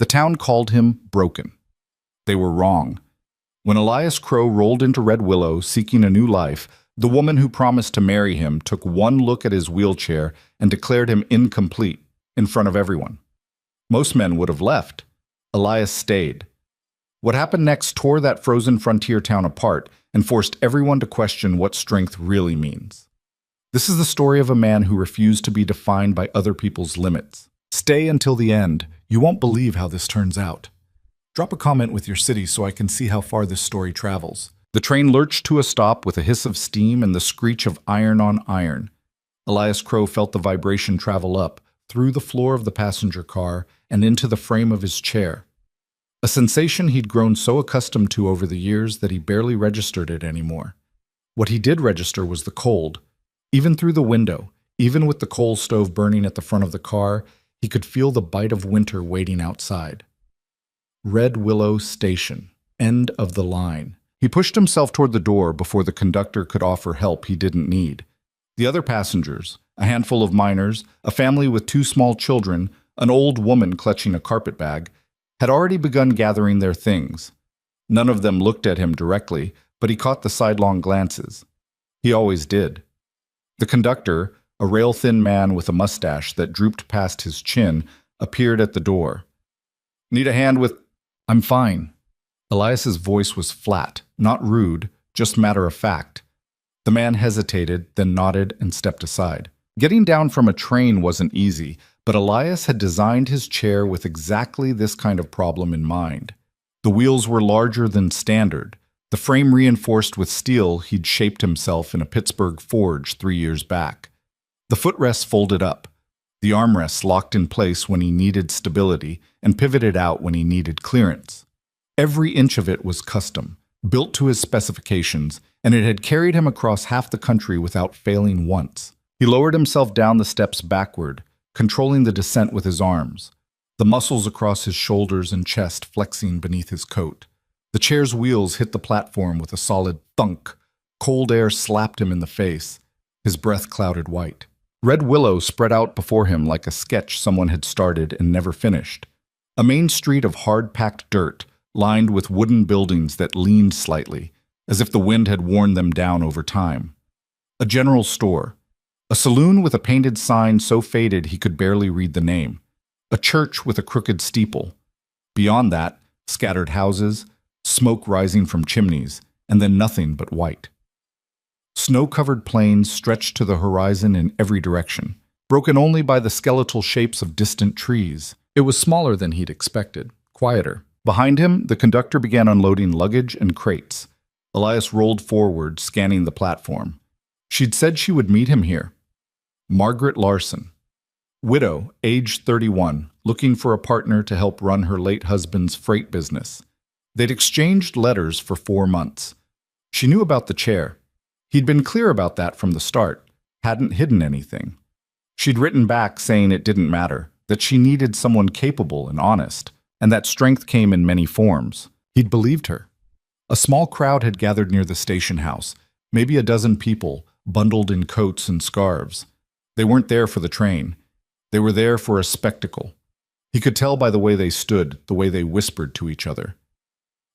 The town called him broken. They were wrong. When Elias Crow rolled into Red Willow seeking a new life, the woman who promised to marry him took one look at his wheelchair and declared him incomplete in front of everyone. Most men would have left. Elias stayed. What happened next tore that frozen frontier town apart and forced everyone to question what strength really means. This is the story of a man who refused to be defined by other people's limits. Stay until the end. You won't believe how this turns out. Drop a comment with your city so I can see how far this story travels. The train lurched to a stop with a hiss of steam and the screech of iron on iron. Elias Crow felt the vibration travel up, through the floor of the passenger car, and into the frame of his chair. A sensation he'd grown so accustomed to over the years that he barely registered it anymore. What he did register was the cold. Even through the window, even with the coal stove burning at the front of the car, he could feel the bite of winter waiting outside. Red Willow Station. End of the line. He pushed himself toward the door before the conductor could offer help he didn't need. The other passengers, a handful of minors, a family with 2 small children, an old woman clutching a carpet bag, had already begun gathering their things. None of them looked at him directly, but he caught the sidelong glances. He always did. The conductor, a rail-thin man with a mustache that drooped past his chin, appeared at the door. "Need a hand with—" "I'm fine." Elias's voice was flat, not rude, just matter-of-fact. The man hesitated, then nodded and stepped aside. Getting down from a train wasn't easy, but Elias had designed his chair with exactly this kind of problem in mind. The wheels were larger than standard, the frame reinforced with steel he'd shaped himself in a Pittsburgh forge 3 years back. The footrests folded up, the armrests locked in place when he needed stability and pivoted out when he needed clearance. Every inch of it was custom, built to his specifications, and it had carried him across half the country without failing once. He lowered himself down the steps backward, controlling the descent with his arms, the muscles across his shoulders and chest flexing beneath his coat. The chair's wheels hit the platform with a solid thunk. Cold air slapped him in the face. His breath clouded white. Red Willow spread out before him like a sketch someone had started and never finished. A main street of hard-packed dirt, lined with wooden buildings that leaned slightly, as if the wind had worn them down over time. A general store. A saloon with a painted sign so faded he could barely read the name. A church with a crooked steeple. Beyond that, scattered houses, smoke rising from chimneys, and then nothing but white. Snow-covered plains stretched to the horizon in every direction, broken only by the skeletal shapes of distant trees. It was smaller than he'd expected, quieter. Behind him, the conductor began unloading luggage and crates. Elias rolled forward, scanning the platform. She'd said she would meet him here. Margaret Larson. Widow, age 31, looking for a partner to help run her late husband's freight business. They'd exchanged letters for 4 months. She knew about the chair. He'd been clear about that from the start, hadn't hidden anything. She'd written back saying it didn't matter, that she needed someone capable and honest, and that strength came in many forms. He'd believed her. A small crowd had gathered near the station house, maybe a dozen people, bundled in coats and scarves. They weren't there for the train. They were there for a spectacle. He could tell by the way they stood, the way they whispered to each other.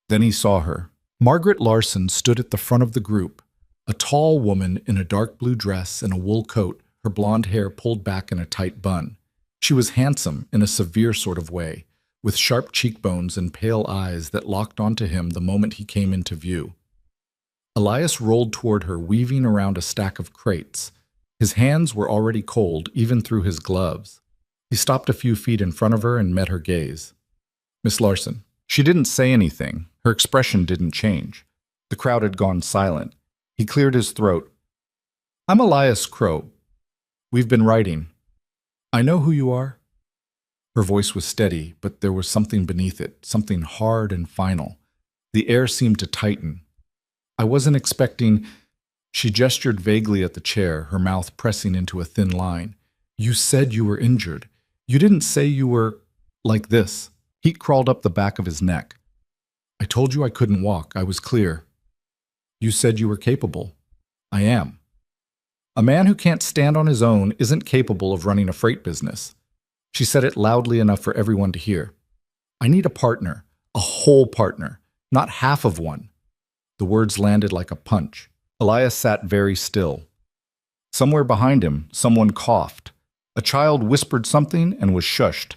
Then he saw her. Margaret Larson stood at the front of the group, a tall woman in a dark blue dress and a wool coat, her blonde hair pulled back in a tight bun. She was handsome in a severe sort of way, with sharp cheekbones and pale eyes that locked onto him the moment he came into view. Elias rolled toward her, weaving around a stack of crates. His hands were already cold, even through his gloves. He stopped a few feet in front of her and met her gaze. "Miss Larson." She didn't say anything. Her expression didn't change. The crowd had gone silent. He cleared his throat. "I'm Elias Crow. We've been writing. I know who you are." Her voice was steady, but there was something beneath it, something hard and final. The air seemed to tighten. "I wasn't expecting—" She gestured vaguely at the chair, her mouth pressing into a thin line. "You said you were injured. You didn't say you were like this." Heat crawled up the back of his neck. "I told you I couldn't walk. I was clear. You said you were capable. I am. A man who can't stand on his own isn't capable of running a freight business." She said it loudly enough for everyone to hear. I need a partner, a whole partner, not half of one. The words landed like a punch. Elias sat very still. Somewhere behind him, someone coughed. A child whispered something and was shushed.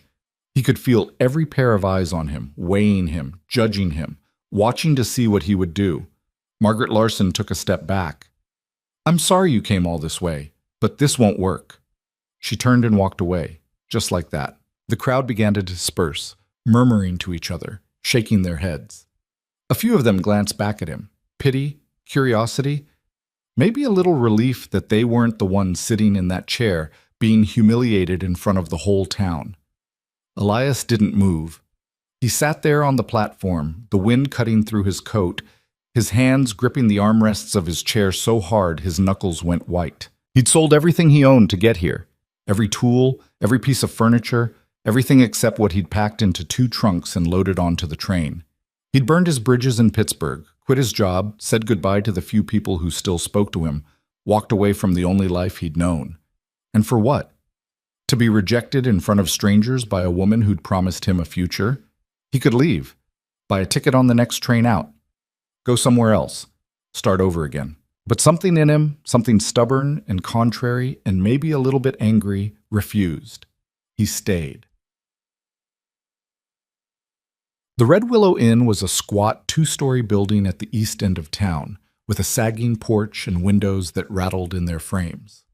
He could feel every pair of eyes on him, weighing him, judging him, watching to see what he would do. Margaret Larson took a step back. I'm sorry you came all this way, but this won't work. She turned and walked away, just like that. The crowd began to disperse, murmuring to each other, shaking their heads. A few of them glanced back at him. Pity, curiosity, maybe a little relief that they weren't the ones sitting in that chair, being humiliated in front of the whole town. Elias didn't move. He sat there on the platform, the wind cutting through his coat, his hands gripping the armrests of his chair so hard his knuckles went white. He'd sold everything he owned to get here. Every tool, every piece of furniture, everything except what he'd packed into 2 trunks and loaded onto the train. He'd burned his bridges in Pittsburgh, quit his job, said goodbye to the few people who still spoke to him, walked away from the only life he'd known. And for what? To be rejected in front of strangers by a woman who'd promised him a future? He could leave, buy a ticket on the next train out, go somewhere else, start over again. But something in him, something stubborn and contrary and maybe a little bit angry, refused. He stayed. The Red Willow Inn was a squat 2-story building at the east end of town, with a sagging porch and windows that rattled in their frames.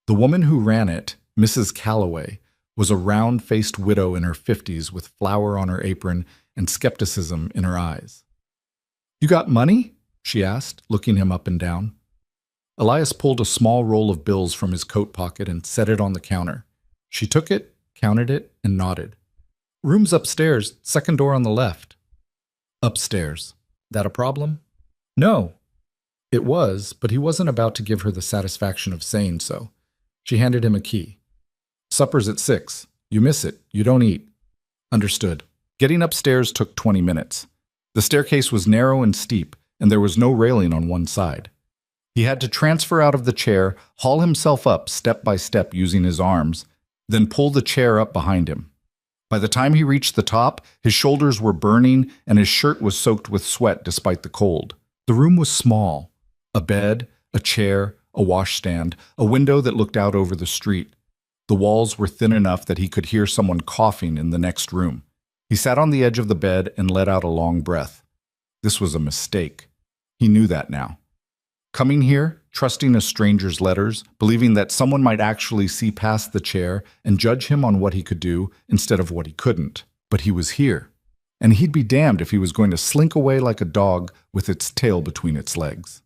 The woman who ran it, Mrs. Calloway, was a round-faced widow in her 50s with flour on her apron and skepticism in her eyes. "You got money?" she asked, looking him up and down. Elias pulled a small roll of bills from his coat pocket and set it on the counter. She took it, counted it, and nodded. "Room's upstairs, second door on the left." Upstairs. That a problem? No. It was, but he wasn't about to give her the satisfaction of saying so. She handed him a key. "Supper's at 6. You miss it. You don't eat." Understood. Getting upstairs took 20 minutes. The staircase was narrow and steep, and there was no railing on one side. He had to transfer out of the chair, haul himself up step by step using his arms, then pull the chair up behind him. By the time he reached the top, his shoulders were burning and his shirt was soaked with sweat despite the cold. The room was small. A bed, a chair, a washstand, a window that looked out over the street. The walls were thin enough that he could hear someone coughing in the next room. He sat on the edge of the bed and let out a long breath. This was a mistake. He knew that now. Coming here, trusting a stranger's letters, believing that someone might actually see past the chair and judge him on what he could do instead of what he couldn't. But he was here, and he'd be damned if he was going to slink away like a dog with its tail between its legs.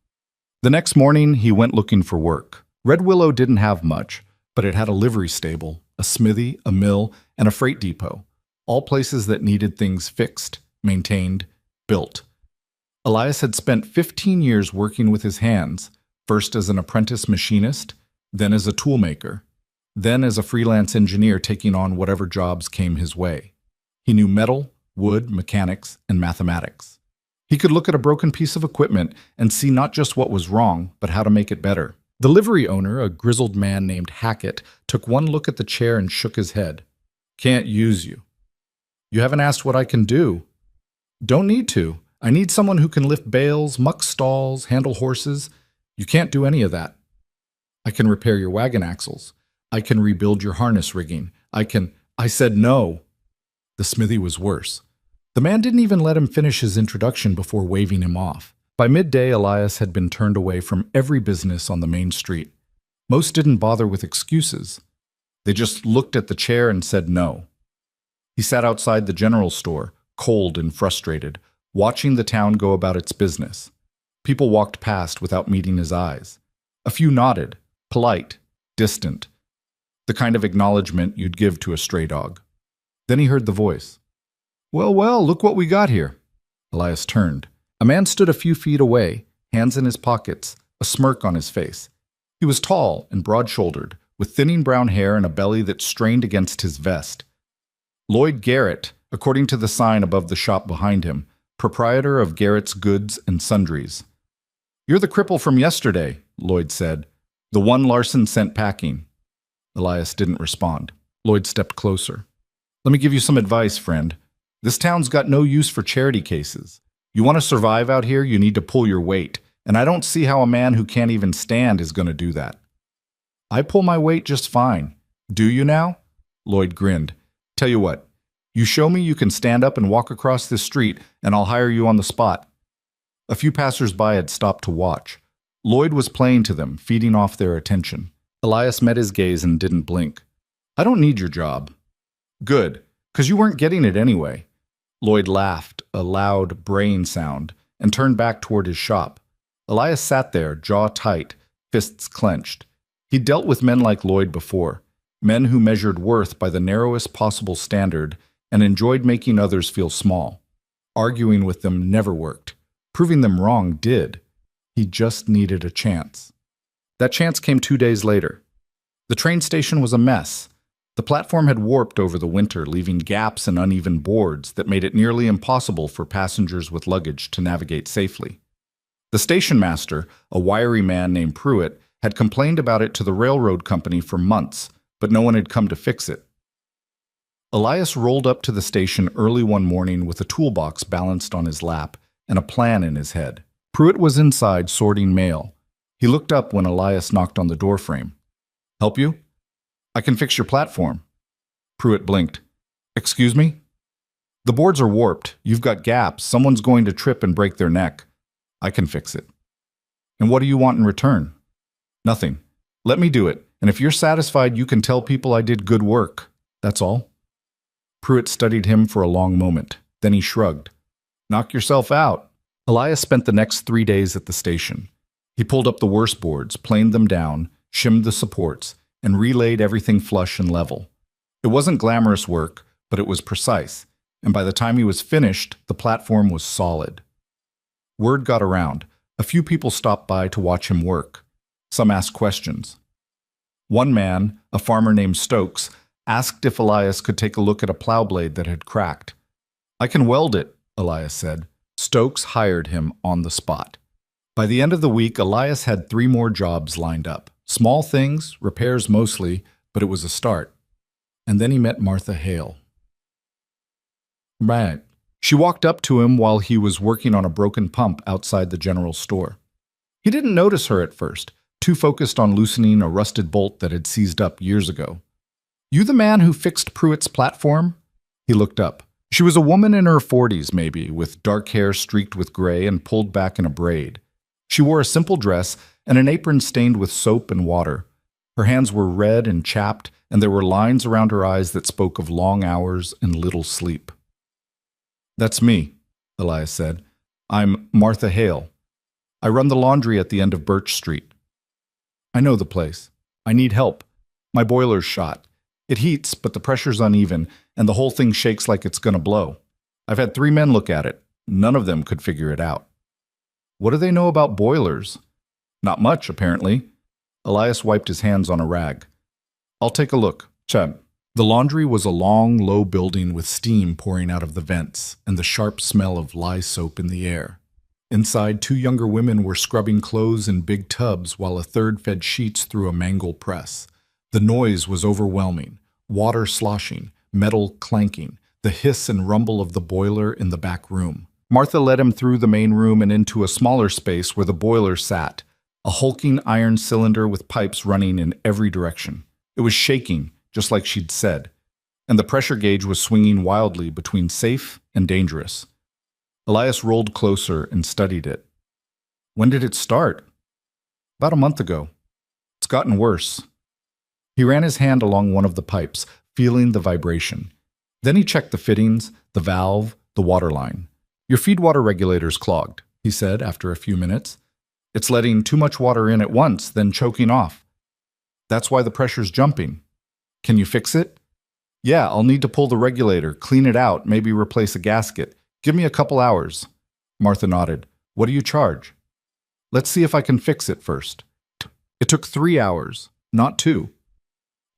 The next morning, he went looking for work. Red Willow didn't have much, but it had a livery stable, a smithy, a mill, and a freight depot, all places that needed things fixed, maintained, built. Elias had spent 15 years working with his hands, first as an apprentice machinist, then as a toolmaker, then as a freelance engineer taking on whatever jobs came his way. He knew metal, wood, mechanics, and mathematics. He could look at a broken piece of equipment and see not just what was wrong, but how to make it better. The livery owner, a grizzled man named Hackett, took one look at the chair and shook his head. "Can't use you." "You haven't asked what I can do." "Don't need to. I need someone who can lift bales, muck stalls, handle horses. You can't do any of that." "I can repair your wagon axles. I can rebuild your harness rigging. I said no." The smithy was worse. The man didn't even let him finish his introduction before waving him off. By midday, Elias had been turned away from every business on the main street. Most didn't bother with excuses. They just looked at the chair and said no. He sat outside the general store, cold and frustrated, watching the town go about its business. People walked past without meeting his eyes. A few nodded, polite, distant, the kind of acknowledgement you'd give to a stray dog. Then he heard the voice. "Well, well, look what we got here." Elias turned. A man stood a few feet away, hands in his pockets, a smirk on his face. He was tall and broad-shouldered, with thinning brown hair and a belly that strained against his vest. Lloyd Garrett, according to the sign above the shop behind him, proprietor of Garrett's Goods and Sundries. "You're the cripple from yesterday," Lloyd said. "The one Larson sent packing." Elias didn't respond. Lloyd stepped closer. "Let me give you some advice, friend. This town's got no use for charity cases. You want to survive out here, you need to pull your weight, and I don't see how a man who can't even stand is going to do that. I pull my weight just fine. Do you now? Lloyd grinned. Tell you what, you show me you can stand up and walk across this street, and I'll hire you on the spot. A few passers-by had stopped to watch. Lloyd was playing to them, feeding off their attention. Elias met his gaze and didn't blink. I don't need your job. Good, because you weren't getting it anyway. Lloyd laughed, a loud braying sound, and turned back toward his shop. Elias sat there, jaw tight, fists clenched. He'd dealt with men like Lloyd before, men who measured worth by the narrowest possible standard and enjoyed making others feel small. Arguing with them never worked. Proving them wrong did. He just needed a chance. That chance came 2 days later. The train station was a mess. The platform had warped over the winter, leaving gaps and uneven boards that made it nearly impossible for passengers with luggage to navigate safely. The station master, a wiry man named Prairie, had complained about it to the railroad company for months, but no one had come to fix it. Elias rolled up to the station early one morning with a toolbox balanced on his lap and a plan in his head. Prairie was inside sorting mail. He looked up when Elias knocked on the doorframe. Help you? I can fix your platform. Prairie blinked. Excuse me? The boards are warped. You've got gaps. Someone's going to trip and break their neck. I can fix it. And what do you want in return? Nothing. Let me do it, and if you're satisfied, you can tell people I did good work. That's all. Prairie studied him for a long moment. Then he shrugged. Knock yourself out. Elias spent the next 3 days at the station. He pulled up the worst boards, planed them down, shimmed the supports, and relayed everything flush and level. It wasn't glamorous work, but it was precise, and by the time he was finished, the platform was solid. Word got around. A few people stopped by to watch him work. Some asked questions. One man, a farmer named Stokes, asked if Elias could take a look at a plow blade that had cracked. I can weld it, Elias said. Stokes hired him on the spot. By the end of the week, Elias had 3 more jobs lined up. Small things, repairs mostly, but it was a start. And then he met Martha Hale. Right. She walked up to him while he was working on a broken pump outside the general store. He didn't notice her at first, too focused on loosening a rusted bolt that had seized up years ago. You the man who fixed Pruitt's platform? He looked up. She was a woman in her 40s, maybe, with dark hair streaked with gray and pulled back in a braid. She wore a simple dress and an apron stained with soap and water. Her hands were red and chapped, and there were lines around her eyes that spoke of long hours and little sleep. That's me, Elias said. I'm Martha Hale. I run the laundry at the end of Birch Street. I know the place. I need help. My boiler's shot. It heats, but the pressure's uneven, and the whole thing shakes like it's going to blow. I've had 3 men look at it. None of them could figure it out. What do they know about boilers? Not much, apparently. Elias wiped his hands on a rag. I'll take a look. Chad. The laundry was a long, low building with steam pouring out of the vents and the sharp smell of lye soap in the air. Inside, 2 younger women were scrubbing clothes in big tubs while a third fed sheets through a mangle press. The noise was overwhelming. Water sloshing, metal clanking, the hiss and rumble of the boiler in the back room. Martha led him through the main room and into a smaller space where the boiler sat, a hulking iron cylinder with pipes running in every direction. It was shaking, just like she'd said, and the pressure gauge was swinging wildly between safe and dangerous. Elias rolled closer and studied it. When did it start? About a month ago. It's gotten worse. He ran his hand along one of the pipes, feeling the vibration. Then he checked the fittings, the valve, the water line. Your feed water regulator's clogged, he said after a few minutes. It's letting too much water in at once, then choking off. That's why the pressure's jumping. Can you fix it? Yeah, I'll need to pull the regulator, clean it out, maybe replace a gasket. Give me a couple hours. Martha nodded. What do you charge? Let's see if I can fix it first. It took 3 hours, not 2.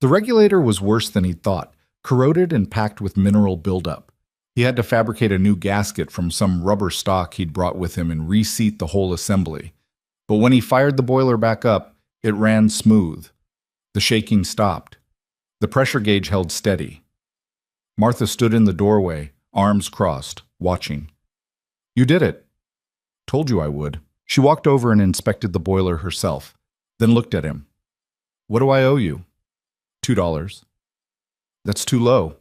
The regulator was worse than he'd thought, corroded and packed with mineral buildup. He had to fabricate a new gasket from some rubber stock he'd brought with him and reseat the whole assembly. But when he fired the boiler back up, it ran smooth. The shaking stopped. The pressure gauge held steady. Martha stood in the doorway, arms crossed, watching. You did it. Told you I would. She walked over and inspected the boiler herself, then looked at him. What do I owe you? $2. That's too low.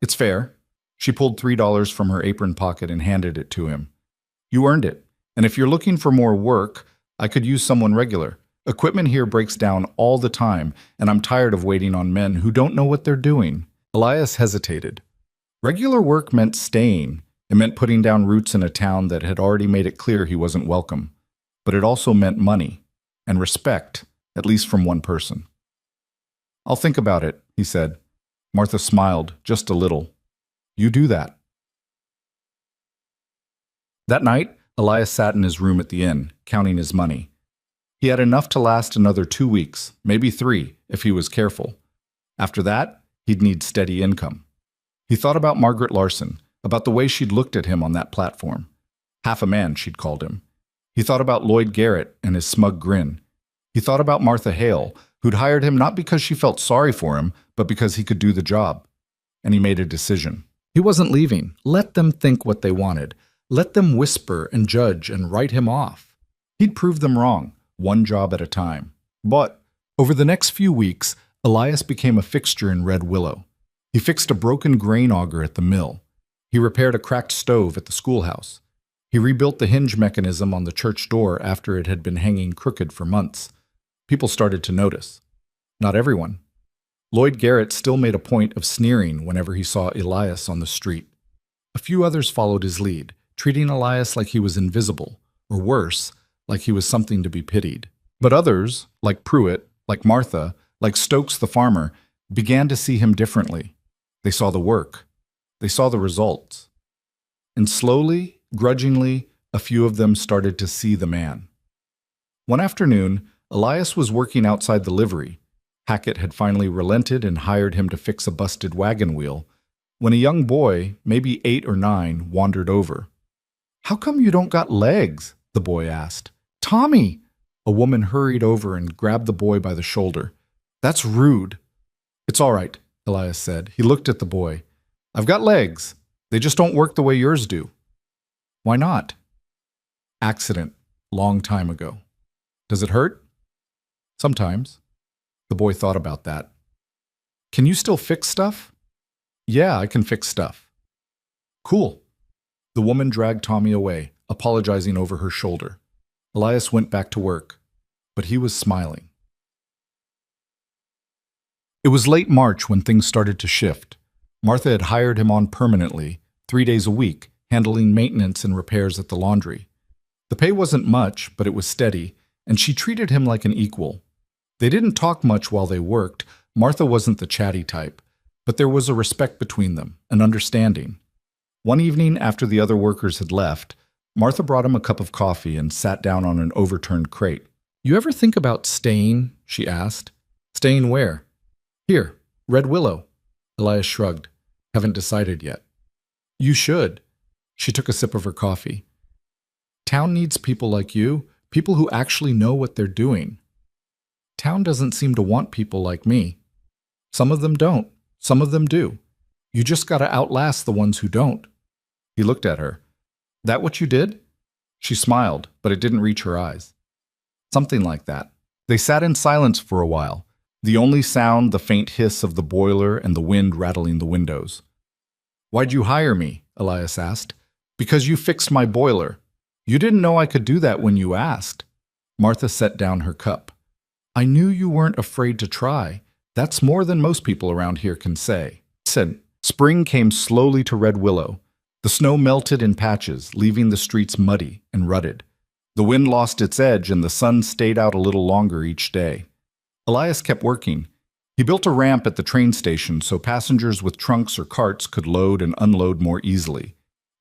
It's fair. She pulled $3 from her apron pocket and handed it to him. You earned it, and if you're looking for more work, I could use someone regular. Equipment here breaks down all the time, and I'm tired of waiting on men who don't know what they're doing. Elias hesitated. Regular work meant staying. It meant putting down roots in a town that had already made it clear he wasn't welcome. But it also meant money, and respect, at least from one person. I'll think about it, he said. Martha smiled, just a little. You do that. That night, Elias sat in his room at the inn, counting his money. He had enough to last another 2 weeks, maybe 3, if he was careful. After that, he'd need steady income. He thought about Margaret Larson, about the way she'd looked at him on that platform. Half a man, she'd called him. He thought about Lloyd Garrett and his smug grin. He thought about Martha Hale, who'd hired him not because she felt sorry for him, but because he could do the job. And he made a decision. He wasn't leaving. Let them think what they wanted. Let them whisper and judge and write him off. He'd prove them wrong, one job at a time. But over the next few weeks, Elias became a fixture in Red Willow. He fixed a broken grain auger at the mill. He repaired a cracked stove at the schoolhouse. He rebuilt the hinge mechanism on the church door after it had been hanging crooked for months. People started to notice. Not everyone. Lloyd Garrett still made a point of sneering whenever he saw Elias on the street. A few others followed his lead, treating Elias like he was invisible, or worse, like he was something to be pitied. But others, like Pruitt, like Martha, like Stokes the farmer, began to see him differently. They saw the work. They saw the results. And slowly, grudgingly, a few of them started to see the man. One afternoon, Elias was working outside the livery. Hackett had finally relented and hired him to fix a busted wagon wheel, when a young boy, maybe 8 or 9, wandered over. How come you don't got legs? The boy asked. Tommy! A woman hurried over and grabbed the boy by the shoulder. That's rude. It's all right, Elias said. He looked at the boy. I've got legs. They just don't work the way yours do. Why not? Accident. Long time ago. Does it hurt? Sometimes. The boy thought about that. Can you still fix stuff? Yeah, I can fix stuff. Cool. The woman dragged Tommy away, apologizing over her shoulder. Elias went back to work, but he was smiling. It was late March when things started to shift. Martha had hired him on permanently, 3 days a week, handling maintenance and repairs at the laundry. The pay wasn't much, but it was steady, and she treated him like an equal. They didn't talk much while they worked. Martha wasn't the chatty type, but there was a respect between them, an understanding. One evening after the other workers had left, Martha brought him a cup of coffee and sat down on an overturned crate. You ever think about staying? She asked. Staying where? Here, Red Willow. Elias shrugged. Haven't decided yet. You should. She took a sip of her coffee. Town needs people like you, people who actually know what they're doing. Town doesn't seem to want people like me. Some of them don't. Some of them do. You just gotta outlast the ones who don't. He looked at her. That what you did? She smiled, but it didn't reach her eyes. Something like that. They sat in silence for a while, the only sound the faint hiss of the boiler and the wind rattling the windows. Why'd you hire me? Elias asked. Because you fixed my boiler. You didn't know I could do that when you asked. Martha set down her cup. I knew you weren't afraid to try. That's more than most people around here can say. Said, spring came slowly to Red Willow. The snow melted in patches, leaving the streets muddy and rutted. The wind lost its edge and the sun stayed out a little longer each day. Elias kept working. He built a ramp at the train station so passengers with trunks or carts could load and unload more easily.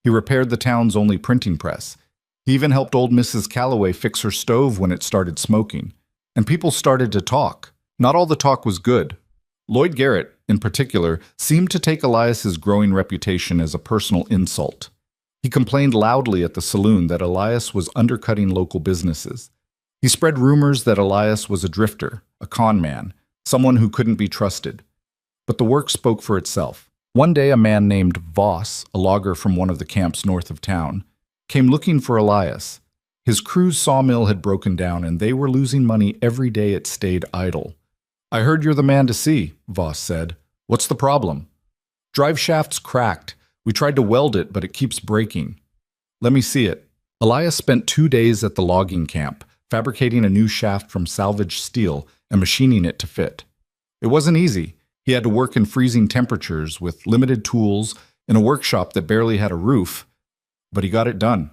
He repaired the town's only printing press. He even helped old Mrs. Calloway fix her stove when it started smoking. And people started to talk. Not all the talk was good. Lloyd Garrett, in particular, seemed to take Elias's growing reputation as a personal insult. He complained loudly at the saloon that Elias was undercutting local businesses. He spread rumors that Elias was a drifter, a con man, someone who couldn't be trusted. But the work spoke for itself. One day a man named Voss, a logger from one of the camps north of town, came looking for Elias. His crew's sawmill had broken down and they were losing money every day it stayed idle. "I heard you're the man to see," Voss said. "What's the problem?" "Drive shaft's cracked. We tried to weld it, but it keeps breaking." "Let me see it." Elias spent 2 days at the logging camp, fabricating a new shaft from salvaged steel and machining it to fit. It wasn't easy. He had to work in freezing temperatures with limited tools in a workshop that barely had a roof, but he got it done.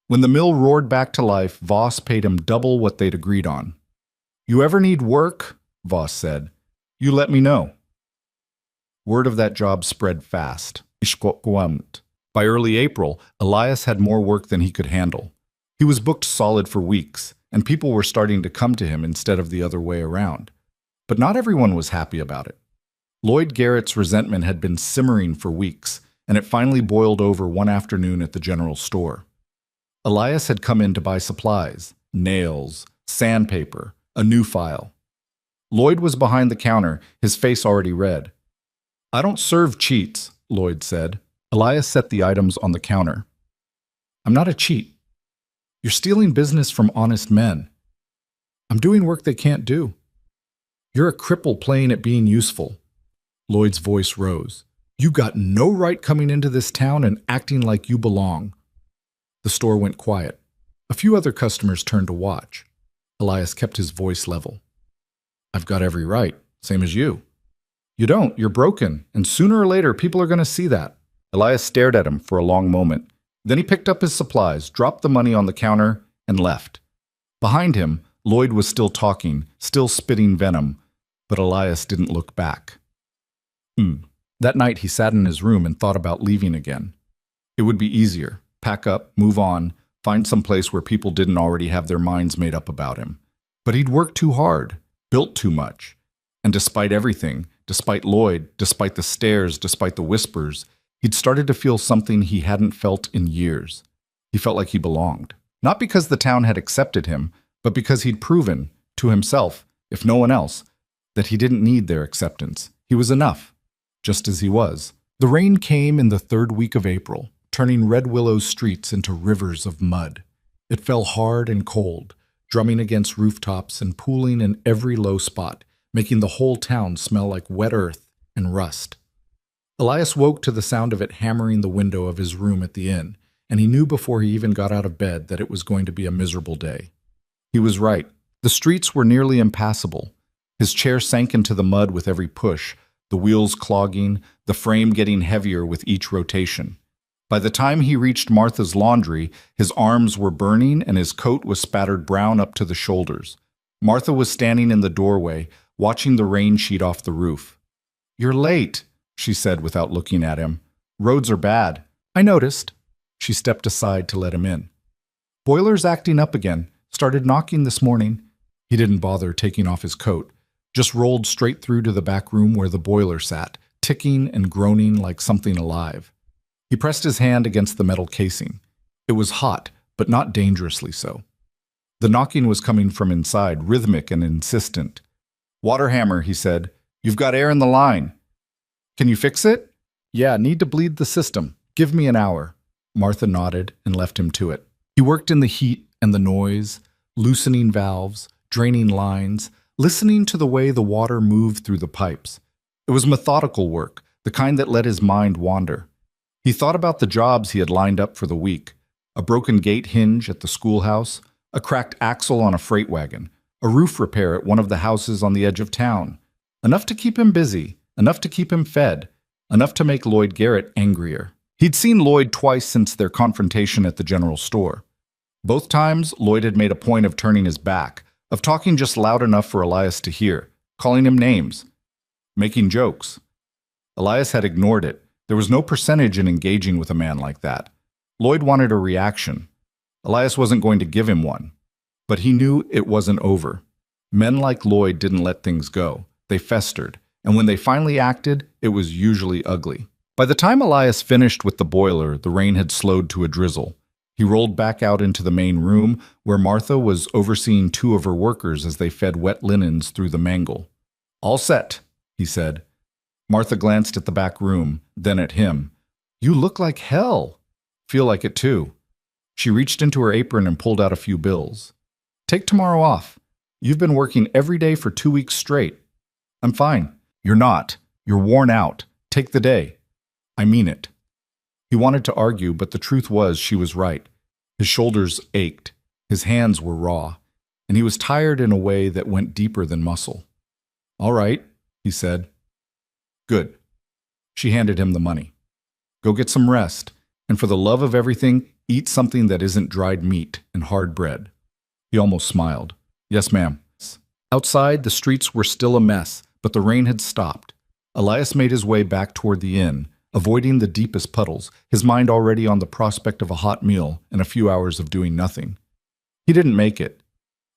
When the mill roared back to life, Voss paid him double what they'd agreed on. "You ever need work?" Voss said. "You let me know." Word of that job spread fast. By early April, Elias had more work than he could handle. He was booked solid for weeks, and people were starting to come to him instead of the other way around. But not everyone was happy about it. Lloyd Garrett's resentment had been simmering for weeks, and it finally boiled over one afternoon at the general store. Elias had come in to buy supplies, nails, sandpaper, a new file. Lloyd was behind the counter, his face already red. "I don't serve cheats," Lloyd said. Elias set the items on the counter. "I'm not a cheat. You're stealing business from honest men. I'm doing work they can't do. You're a cripple playing at being useful." Lloyd's voice rose. "You got no right coming into this town and acting like you belong." The store went quiet. A few other customers turned to watch. Elias kept his voice level. "I've got every right, same as you." "You don't, you're broken, and sooner or later people are going to see that." Elias stared at him for a long moment. Then he picked up his supplies, dropped the money on the counter, and left. Behind him, Lloyd was still talking, still spitting venom, but Elias didn't look back. That night he sat in his room and thought about leaving again. It would be easier. Pack up, move on, find some place where people didn't already have their minds made up about him. But he'd worked too hard, built too much. And despite everything, despite Lloyd, despite the stares, despite the whispers, he'd started to feel something he hadn't felt in years. He felt like he belonged. Not because the town had accepted him, but because he'd proven, to himself, if no one else, that he didn't need their acceptance. He was enough, just as he was. The rain came in the third week of April, turning Red Willow's streets into rivers of mud. It fell hard and cold, drumming against rooftops and pooling in every low spot, making the whole town smell like wet earth and rust. Elias woke to the sound of it hammering the window of his room at the inn, and he knew before he even got out of bed that it was going to be a miserable day. He was right. The streets were nearly impassable. His chair sank into the mud with every push, the wheels clogging, the frame getting heavier with each rotation. By the time he reached Martha's laundry, his arms were burning and his coat was spattered brown up to the shoulders. Martha was standing in the doorway, watching the rain sheet off the roof. "You're late," she said without looking at him. "Roads are bad." "I noticed." She stepped aside to let him in. "Boiler's acting up again. Started knocking this morning." He didn't bother taking off his coat, just rolled straight through to the back room where the boiler sat, ticking and groaning like something alive. He pressed his hand against the metal casing. It was hot, but not dangerously so. The knocking was coming from inside, rhythmic and insistent. "Water hammer," he said. "You've got air in the line." "Can you fix it?" "Yeah, need to bleed the system. Give me an hour." Martha nodded and left him to it. He worked in the heat and the noise, loosening valves, draining lines, listening to the way the water moved through the pipes. It was methodical work, the kind that let his mind wander. He thought about the jobs he had lined up for the week: a broken gate hinge at the schoolhouse, a cracked axle on a freight wagon, a roof repair at one of the houses on the edge of town. Enough to keep him busy, enough to keep him fed, enough to make Lloyd Garrett angrier. He'd seen Lloyd twice since their confrontation at the general store. Both times, Lloyd had made a point of turning his back, of talking just loud enough for Elias to hear, calling him names, making jokes. Elias had ignored it. There was no percentage in engaging with a man like that. Lloyd wanted a reaction. Elias wasn't going to give him one. But he knew it wasn't over. Men like Lloyd didn't let things go. They festered, and when they finally acted, it was usually ugly. By the time Elias finished with the boiler, the rain had slowed to a drizzle. He rolled back out into the main room, where Martha was overseeing 2 of her workers as they fed wet linens through the mangle. "All set," he said. Martha glanced at the back room, then at him. You look like hell. Feel like it too. She reached into her apron and pulled out a few bills. Take tomorrow off. You've been working every day for 2 weeks straight. I'm fine. You're not. You're worn out. Take the day. I mean it. He wanted to argue, but the truth was she was right. His shoulders ached. His hands were raw. And he was tired in a way that went deeper than muscle. All right, he said. Good. She handed him the money. Go get some rest, and for the love of everything, eat something that isn't dried meat and hard bread. He almost smiled. Yes, ma'am. Outside, the streets were still a mess, but the rain had stopped. Elias made his way back toward the inn, avoiding the deepest puddles, his mind already on the prospect of a hot meal and a few hours of doing nothing. He didn't make it.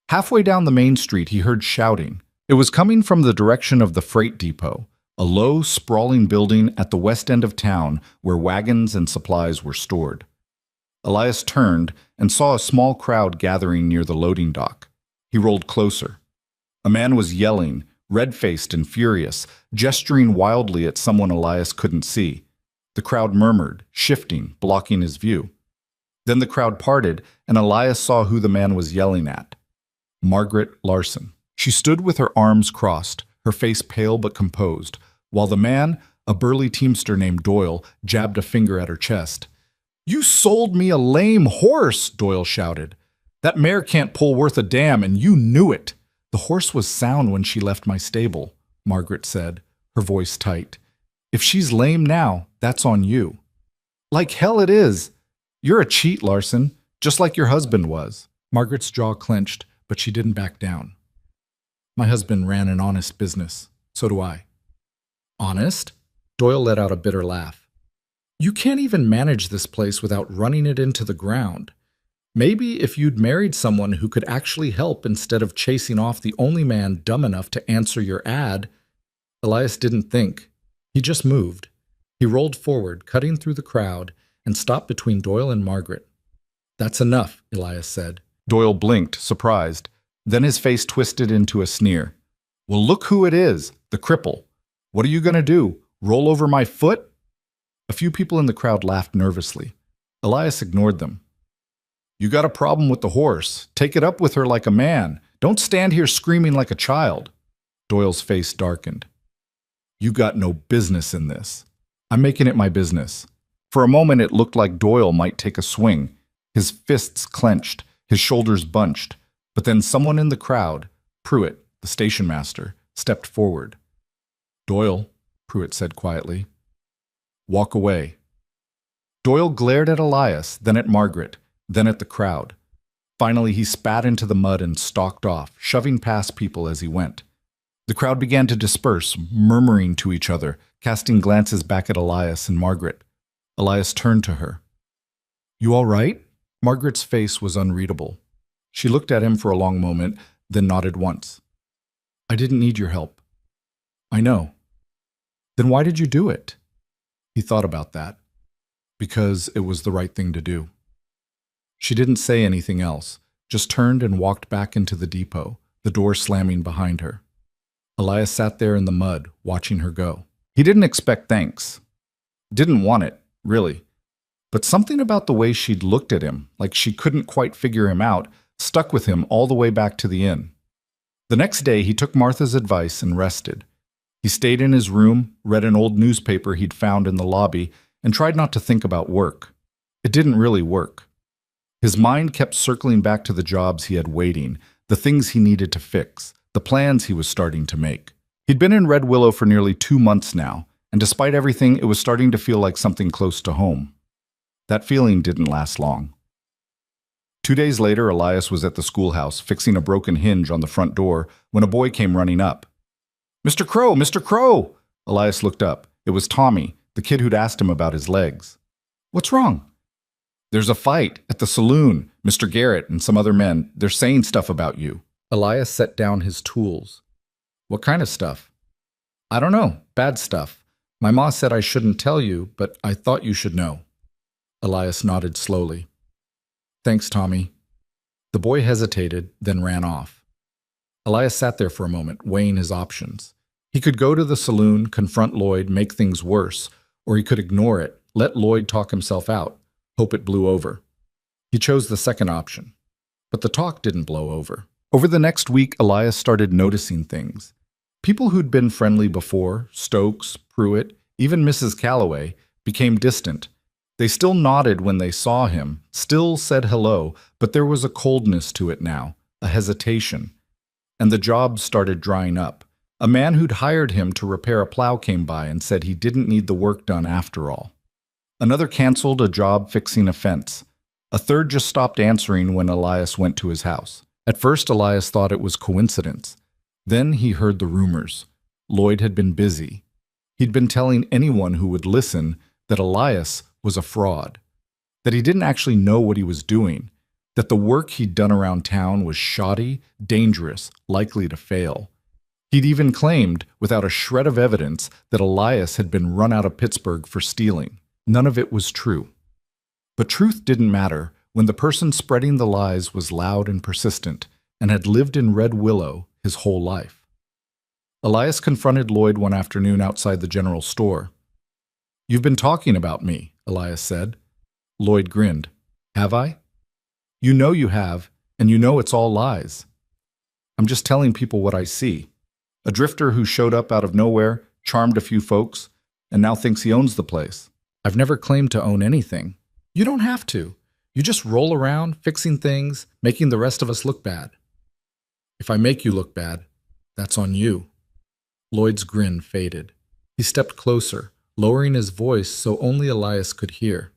Halfway down the main street, he heard shouting. It was coming from the direction of the freight depot, a low, sprawling building at the west end of town where wagons and supplies were stored. Elias turned and saw a small crowd gathering near the loading dock. He rolled closer. A man was yelling, red-faced and furious, gesturing wildly at someone Elias couldn't see. The crowd murmured, shifting, blocking his view. Then the crowd parted, and Elias saw who the man was yelling at. Margaret Larson. She stood with her arms crossed, her face pale but composed, while the man, a burly teamster named Doyle, jabbed a finger at her chest. You sold me a lame horse, Doyle shouted. That mare can't pull worth a damn, and you knew it. The horse was sound when she left my stable, Margaret said, her voice tight. If she's lame now, that's on you. Like hell it is. You're a cheat, Larson, just like your husband was. Margaret's jaw clenched, but she didn't back down. My husband ran an honest business. So do I. Honest? Doyle let out a bitter laugh. You can't even manage this place without running it into the ground. Maybe if you'd married someone who could actually help instead of chasing off the only man dumb enough to answer your ad. Elias didn't think. He just moved. He rolled forward, cutting through the crowd, and stopped between Doyle and Margaret. That's enough, Elias said. Doyle blinked, surprised. Then his face twisted into a sneer. Well, look who it is, the cripple. What are you going to do? Roll over my foot? A few people in the crowd laughed nervously. Elias ignored them. You got a problem with the horse. Take it up with her like a man. Don't stand here screaming like a child. Doyle's face darkened. You got no business in this. I'm making it my business. For a moment it looked like Doyle might take a swing. His fists clenched, his shoulders bunched. But then someone in the crowd, Pruitt, the station master, stepped forward. Doyle, Pruitt said quietly. Walk away. Doyle glared at Elias, then at Margaret, then at the crowd. Finally, he spat into the mud and stalked off, shoving past people as he went. The crowd began to disperse, murmuring to each other, casting glances back at Elias and Margaret. Elias turned to her. You all right? Margaret's face was unreadable. She looked at him for a long moment, then nodded once. I didn't need your help. I know. Then why did you do it? He thought about that. Because it was the right thing to do. She didn't say anything else, just turned and walked back into the depot, the door slamming behind her. Elias sat there in the mud, watching her go. He didn't expect thanks. Didn't want it, really. But something about the way she'd looked at him, like she couldn't quite figure him out, stuck with him all the way back to the inn. The next day, he took Martha's advice and rested. He stayed in his room, read an old newspaper he'd found in the lobby, and tried not to think about work. It didn't really work. His mind kept circling back to the jobs he had waiting, the things he needed to fix, the plans he was starting to make. He'd been in Red Willow for nearly 2 months now, and despite everything, it was starting to feel like something close to home. That feeling didn't last long. 2 days later, Elias was at the schoolhouse, fixing a broken hinge on the front door, when a boy came running up. Mr. Crow! Mr. Crow! Elias looked up. It was Tommy, the kid who'd asked him about his legs. What's wrong? There's a fight at the saloon. Mr. Garrett and some other men, they're saying stuff about you. Elias set down his tools. What kind of stuff? I don't know. Bad stuff. My ma said I shouldn't tell you, but I thought you should know. Elias nodded slowly. Thanks, Tommy. The boy hesitated, then ran off. Elias sat there for a moment, weighing his options. He could go to the saloon, confront Lloyd, make things worse, or he could ignore it, let Lloyd talk himself out, hope it blew over. He chose the second option. But the talk didn't blow over. Over the next week, Elias started noticing things. People who'd been friendly before, Stokes, Pruitt, even Mrs. Calloway, became distant. They still nodded when they saw him, still said hello, but there was a coldness to it now, a hesitation. And the job started drying up. A man who'd hired him to repair a plow came by and said he didn't need the work done after all. Another canceled a job fixing a fence. A third just stopped answering when Elias went to his house. At first, Elias thought it was coincidence. Then he heard the rumors. Lloyd had been busy. He'd been telling anyone who would listen that Elias was a fraud, that he didn't actually know what he was doing, that the work he'd done around town was shoddy, dangerous, likely to fail. He'd even claimed, without a shred of evidence, that Elias had been run out of Pittsburgh for stealing. None of it was true. But truth didn't matter when the person spreading the lies was loud and persistent and had lived in Red Willow his whole life. Elias confronted Lloyd one afternoon outside the general store. "You've been talking about me," Elias said. Lloyd grinned. "Have I?" "You know you have, and you know it's all lies." "I'm just telling people what I see. A drifter who showed up out of nowhere, charmed a few folks, and now thinks he owns the place. I've never claimed to own anything. You don't have to. You just roll around, fixing things, making the rest of us look bad. If I make you look bad, that's on you." Lloyd's grin faded. He stepped closer, lowering his voice so only Elias could hear.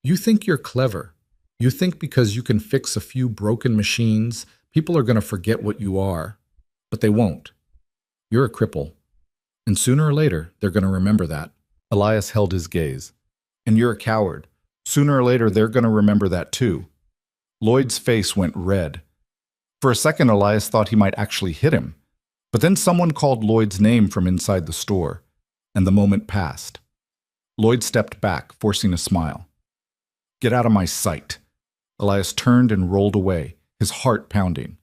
"You think you're clever. You think because you can fix a few broken machines, people are going to forget what you are. But they won't. You're a cripple. And sooner or later, they're going to remember that." Elias held his gaze. "And you're a coward. Sooner or later, they're going to remember that too." Lloyd's face went red. For a second, Elias thought he might actually hit him. But then someone called Lloyd's name from inside the store, and the moment passed. Lloyd stepped back, forcing a smile. "Get out of my sight." Elias turned and rolled away, his heart pounding.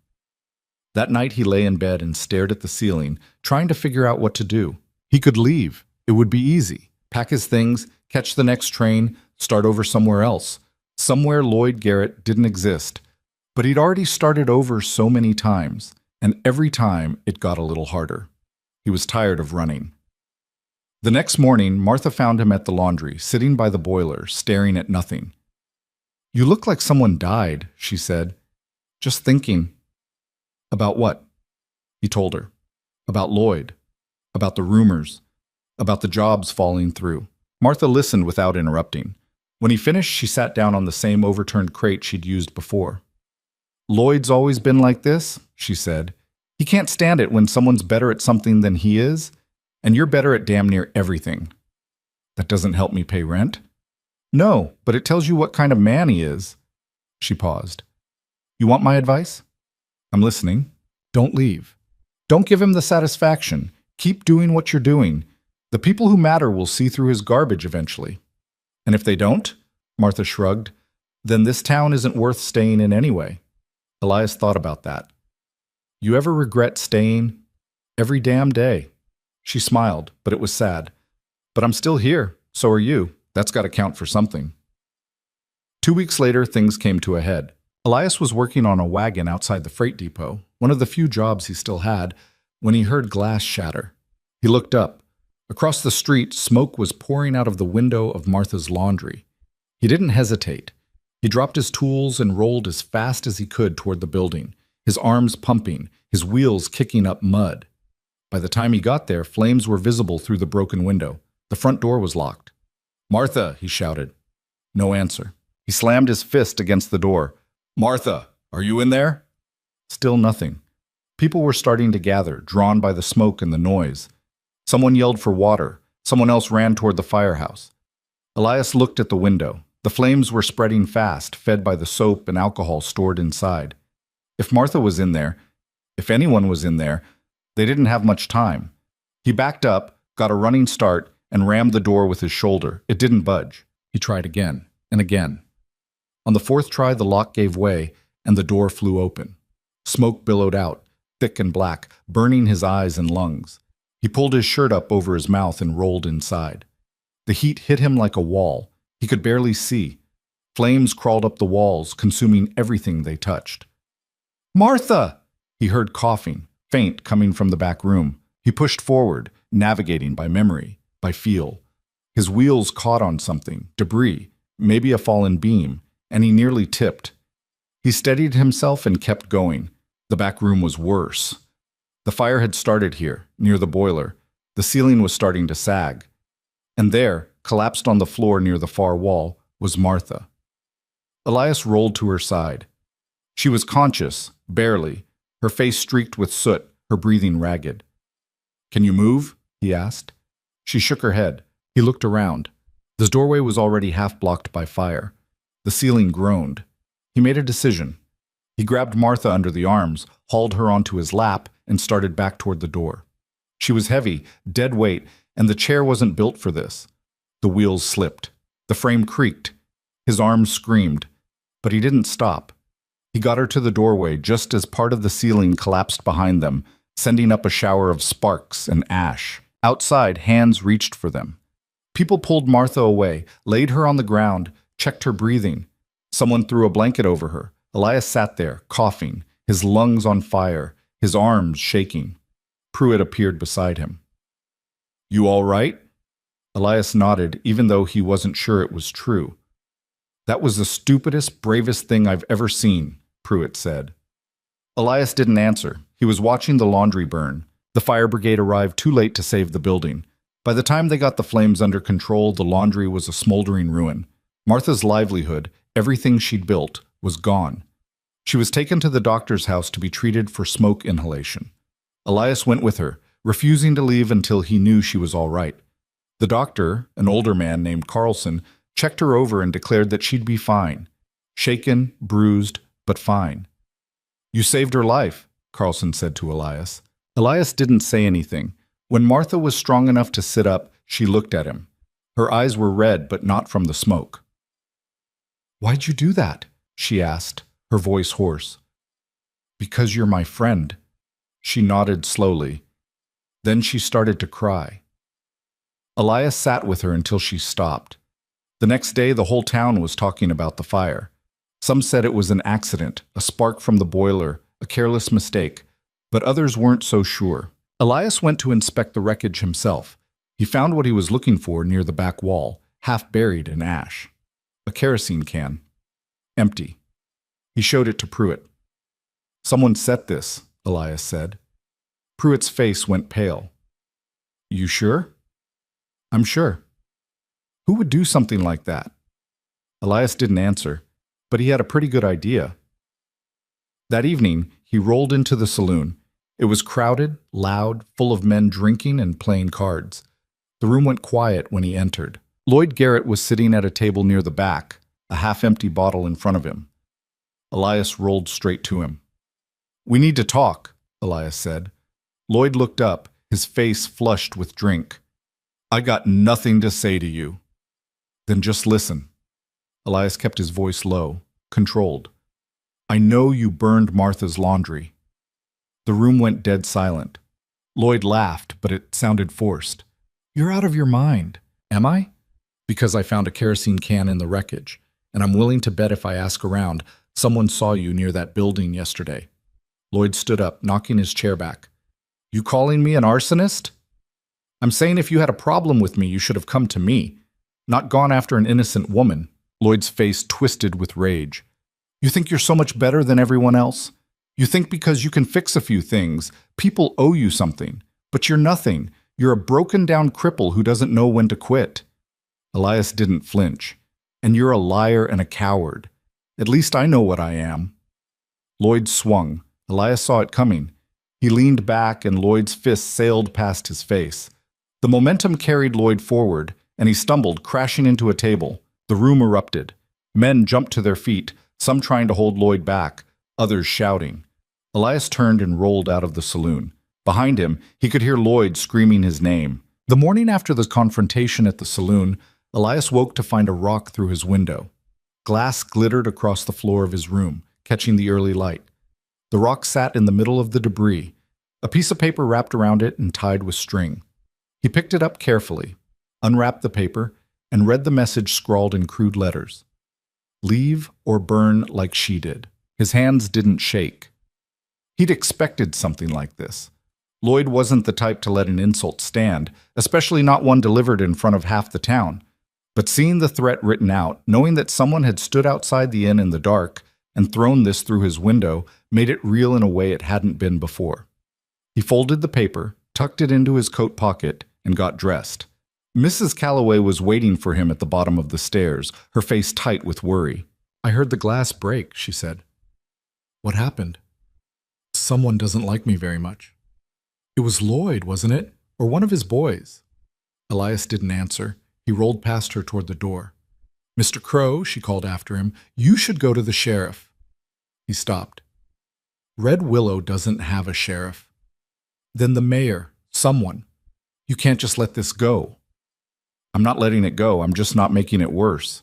That night he lay in bed and stared at the ceiling, trying to figure out what to do. He could leave. It would be easy. Pack his things, catch the next train, start over somewhere else. Somewhere Lloyd Garrett didn't exist. But he'd already started over so many times, and every time it got a little harder. He was tired of running. The next morning, Martha found him at the laundry, sitting by the boiler, staring at nothing. "You look like someone died," she said. "Just thinking." "About what?" He told her. About Lloyd. About the rumors. About the jobs falling through. Martha listened without interrupting. When he finished, she sat down on the same overturned crate she'd used before. "Lloyd's always been like this," she said. "He can't stand it when someone's better at something than he is, and you're better at damn near everything." "That doesn't help me pay rent." "No, but it tells you what kind of man he is." She paused. "You want my advice?" "I'm listening." "Don't leave. Don't give him the satisfaction. Keep doing what you're doing. The people who matter will see through his garbage eventually." "And if they don't?" Martha shrugged. "Then this town isn't worth staying in anyway." Elias thought about that. "You ever regret staying?" "Every damn day." She smiled, but it was sad. "But I'm still here. So are you. That's got to count for something." 2 weeks later, things came to a head. Elias was working on a wagon outside the freight depot, one of the few jobs he still had, when he heard glass shatter. He looked up. Across the street, smoke was pouring out of the window of Martha's laundry. He didn't hesitate. He dropped his tools and rolled as fast as he could toward the building, his arms pumping, his wheels kicking up mud. By the time he got there, flames were visible through the broken window. The front door was locked. "Martha," he shouted. No answer. He slammed his fist against the door. "Martha, are you in there?" Still nothing. People were starting to gather, drawn by the smoke and the noise. Someone yelled for water. Someone else ran toward the firehouse. Elias looked at the window. The flames were spreading fast, fed by the soap and alcohol stored inside. If Martha was in there, if anyone was in there, they didn't have much time. He backed up, got a running start, and rammed the door with his shoulder. It didn't budge. He tried again and again. On the fourth try, the lock gave way, and the door flew open. Smoke billowed out, thick and black, burning his eyes and lungs. He pulled his shirt up over his mouth and rolled inside. The heat hit him like a wall. He could barely see. Flames crawled up the walls, consuming everything they touched. "Martha!" He heard coughing, faint, coming from the back room. He pushed forward, navigating by memory, by feel. His wheels caught on something, debris, maybe a fallen beam, and he nearly tipped. He steadied himself and kept going. The back room was worse. The fire had started here, near the boiler. The ceiling was starting to sag. And there, collapsed on the floor near the far wall, was Martha. Elias rolled to her side. She was conscious, barely, her face streaked with soot, her breathing ragged. "Can you move?" he asked. She shook her head. He looked around. The doorway was already half blocked by fire. The ceiling groaned. He made a decision. He grabbed Martha under the arms, hauled her onto his lap, and started back toward the door. She was heavy, dead weight, and the chair wasn't built for this. The wheels slipped. The frame creaked. His arms screamed. But he didn't stop. He got her to the doorway just as part of the ceiling collapsed behind them, sending up a shower of sparks and ash. Outside, hands reached for them. People pulled Martha away, laid her on the ground, checked her breathing. Someone threw a blanket over her. Elias sat there, coughing, his lungs on fire, his arms shaking. Prairie appeared beside him. "You all right?" Elias nodded, even though he wasn't sure it was true. "That was the stupidest, bravest thing I've ever seen," Prairie said. Elias didn't answer. He was watching the laundry burn. The fire brigade arrived too late to save the building. By the time they got the flames under control, the laundry was a smoldering ruin. Martha's livelihood, everything she'd built, was gone. She was taken to the doctor's house to be treated for smoke inhalation. Elias went with her, refusing to leave until he knew she was all right. The doctor, an older man named Carlson, checked her over and declared that she'd be fine. Shaken, bruised, but fine. "You saved her life," Carlson said to Elias. Elias didn't say anything. When Martha was strong enough to sit up, she looked at him. Her eyes were red, but not from the smoke. "Why'd you do that?" she asked, her voice hoarse. "Because you're my friend." She nodded slowly. Then she started to cry. Elias sat with her until she stopped. The next day, the whole town was talking about the fire. Some said it was an accident, a spark from the boiler, a careless mistake, but others weren't so sure. Elias went to inspect the wreckage himself. He found what he was looking for near the back wall, half buried in ash. A kerosene can. Empty. He showed it to Prairie. "Someone set this," Elias said. Pruitt's face went pale. "You sure?" "I'm sure." "Who would do something like that?" Elias didn't answer, but he had a pretty good idea. That evening, he rolled into the saloon. It was crowded, loud, full of men drinking and playing cards. The room went quiet when he entered. Lloyd Garrett was sitting at a table near the back, a half-empty bottle in front of him. Elias rolled straight to him. "We need to talk," Elias said. Lloyd looked up, his face flushed with drink. "I got nothing to say to you." "Then just listen." Elias kept his voice low, controlled. "I know you burned Martha's laundry." The room went dead silent. Lloyd laughed, but it sounded forced. "You're out of your mind." "Am I?" "Because I found a kerosene can in the wreckage, and I'm willing to bet if I ask around, someone saw you near that building yesterday." Lloyd stood up, knocking his chair back. "You calling me an arsonist?" "I'm saying if you had a problem with me, you should have come to me, not gone after an innocent woman." Lloyd's face twisted with rage. "You think you're so much better than everyone else? You think because you can fix a few things, people owe you something. But you're nothing. You're a broken-down cripple who doesn't know when to quit." Elias didn't flinch. "And you're a liar and a coward. At least I know what I am." Lloyd swung. Elias saw it coming. He leaned back and Lloyd's fist sailed past his face. The momentum carried Lloyd forward, and he stumbled, crashing into a table. The room erupted. Men jumped to their feet, some trying to hold Lloyd back, others shouting. Elias turned and rolled out of the saloon. Behind him, he could hear Lloyd screaming his name. The morning after the confrontation at the saloon, Elias woke to find a rock through his window. Glass glittered across the floor of his room, catching the early light. The rock sat in the middle of the debris. a piece of paper wrapped around it and tied with string. He picked it up carefully, unwrapped the paper, and read the message scrawled in crude letters. Leave or burn like she did. His hands didn't shake. He'd expected something like this. Lloyd wasn't the type to let an insult stand, especially not one delivered in front of half the town. But seeing the threat written out, knowing that someone had stood outside the inn in the dark and thrown this through his window, made it real in a way it hadn't been before. He folded the paper, tucked it into his coat pocket, and got dressed. Mrs. Calloway was waiting for him at the bottom of the stairs, her face tight with worry. "I heard the glass break," she said. "What happened?" "Someone doesn't like me very much." "It was Lloyd, wasn't it? Or one of his boys?" Elias didn't answer. He rolled past her toward the door. "Mr. Crow," she called after him, "you should go to the sheriff." He stopped. "Red Willow doesn't have a sheriff." "Then the mayor, someone. You can't just let this go." "I'm not letting it go. I'm just not making it worse."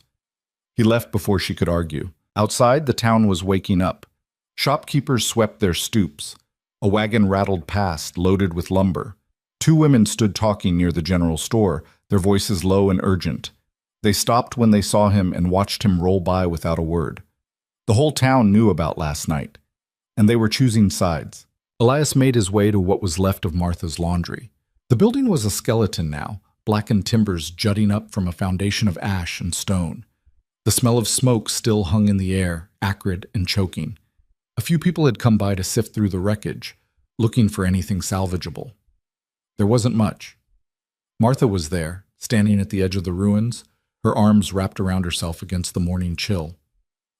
He left before she could argue. Outside, the town was waking up. Shopkeepers swept their stoops. A wagon rattled past, loaded with lumber. Two women stood talking near the general store, their voices low and urgent. They stopped when they saw him and watched him roll by without a word. The whole town knew about last night, and they were choosing sides. Elias made his way to what was left of Martha's laundry. The building was a skeleton now, blackened timbers jutting up from a foundation of ash and stone. The smell of smoke still hung in the air, acrid and choking. A few people had come by to sift through the wreckage, looking for anything salvageable. There wasn't much. Martha was there, standing at the edge of the ruins, her arms wrapped around herself against the morning chill.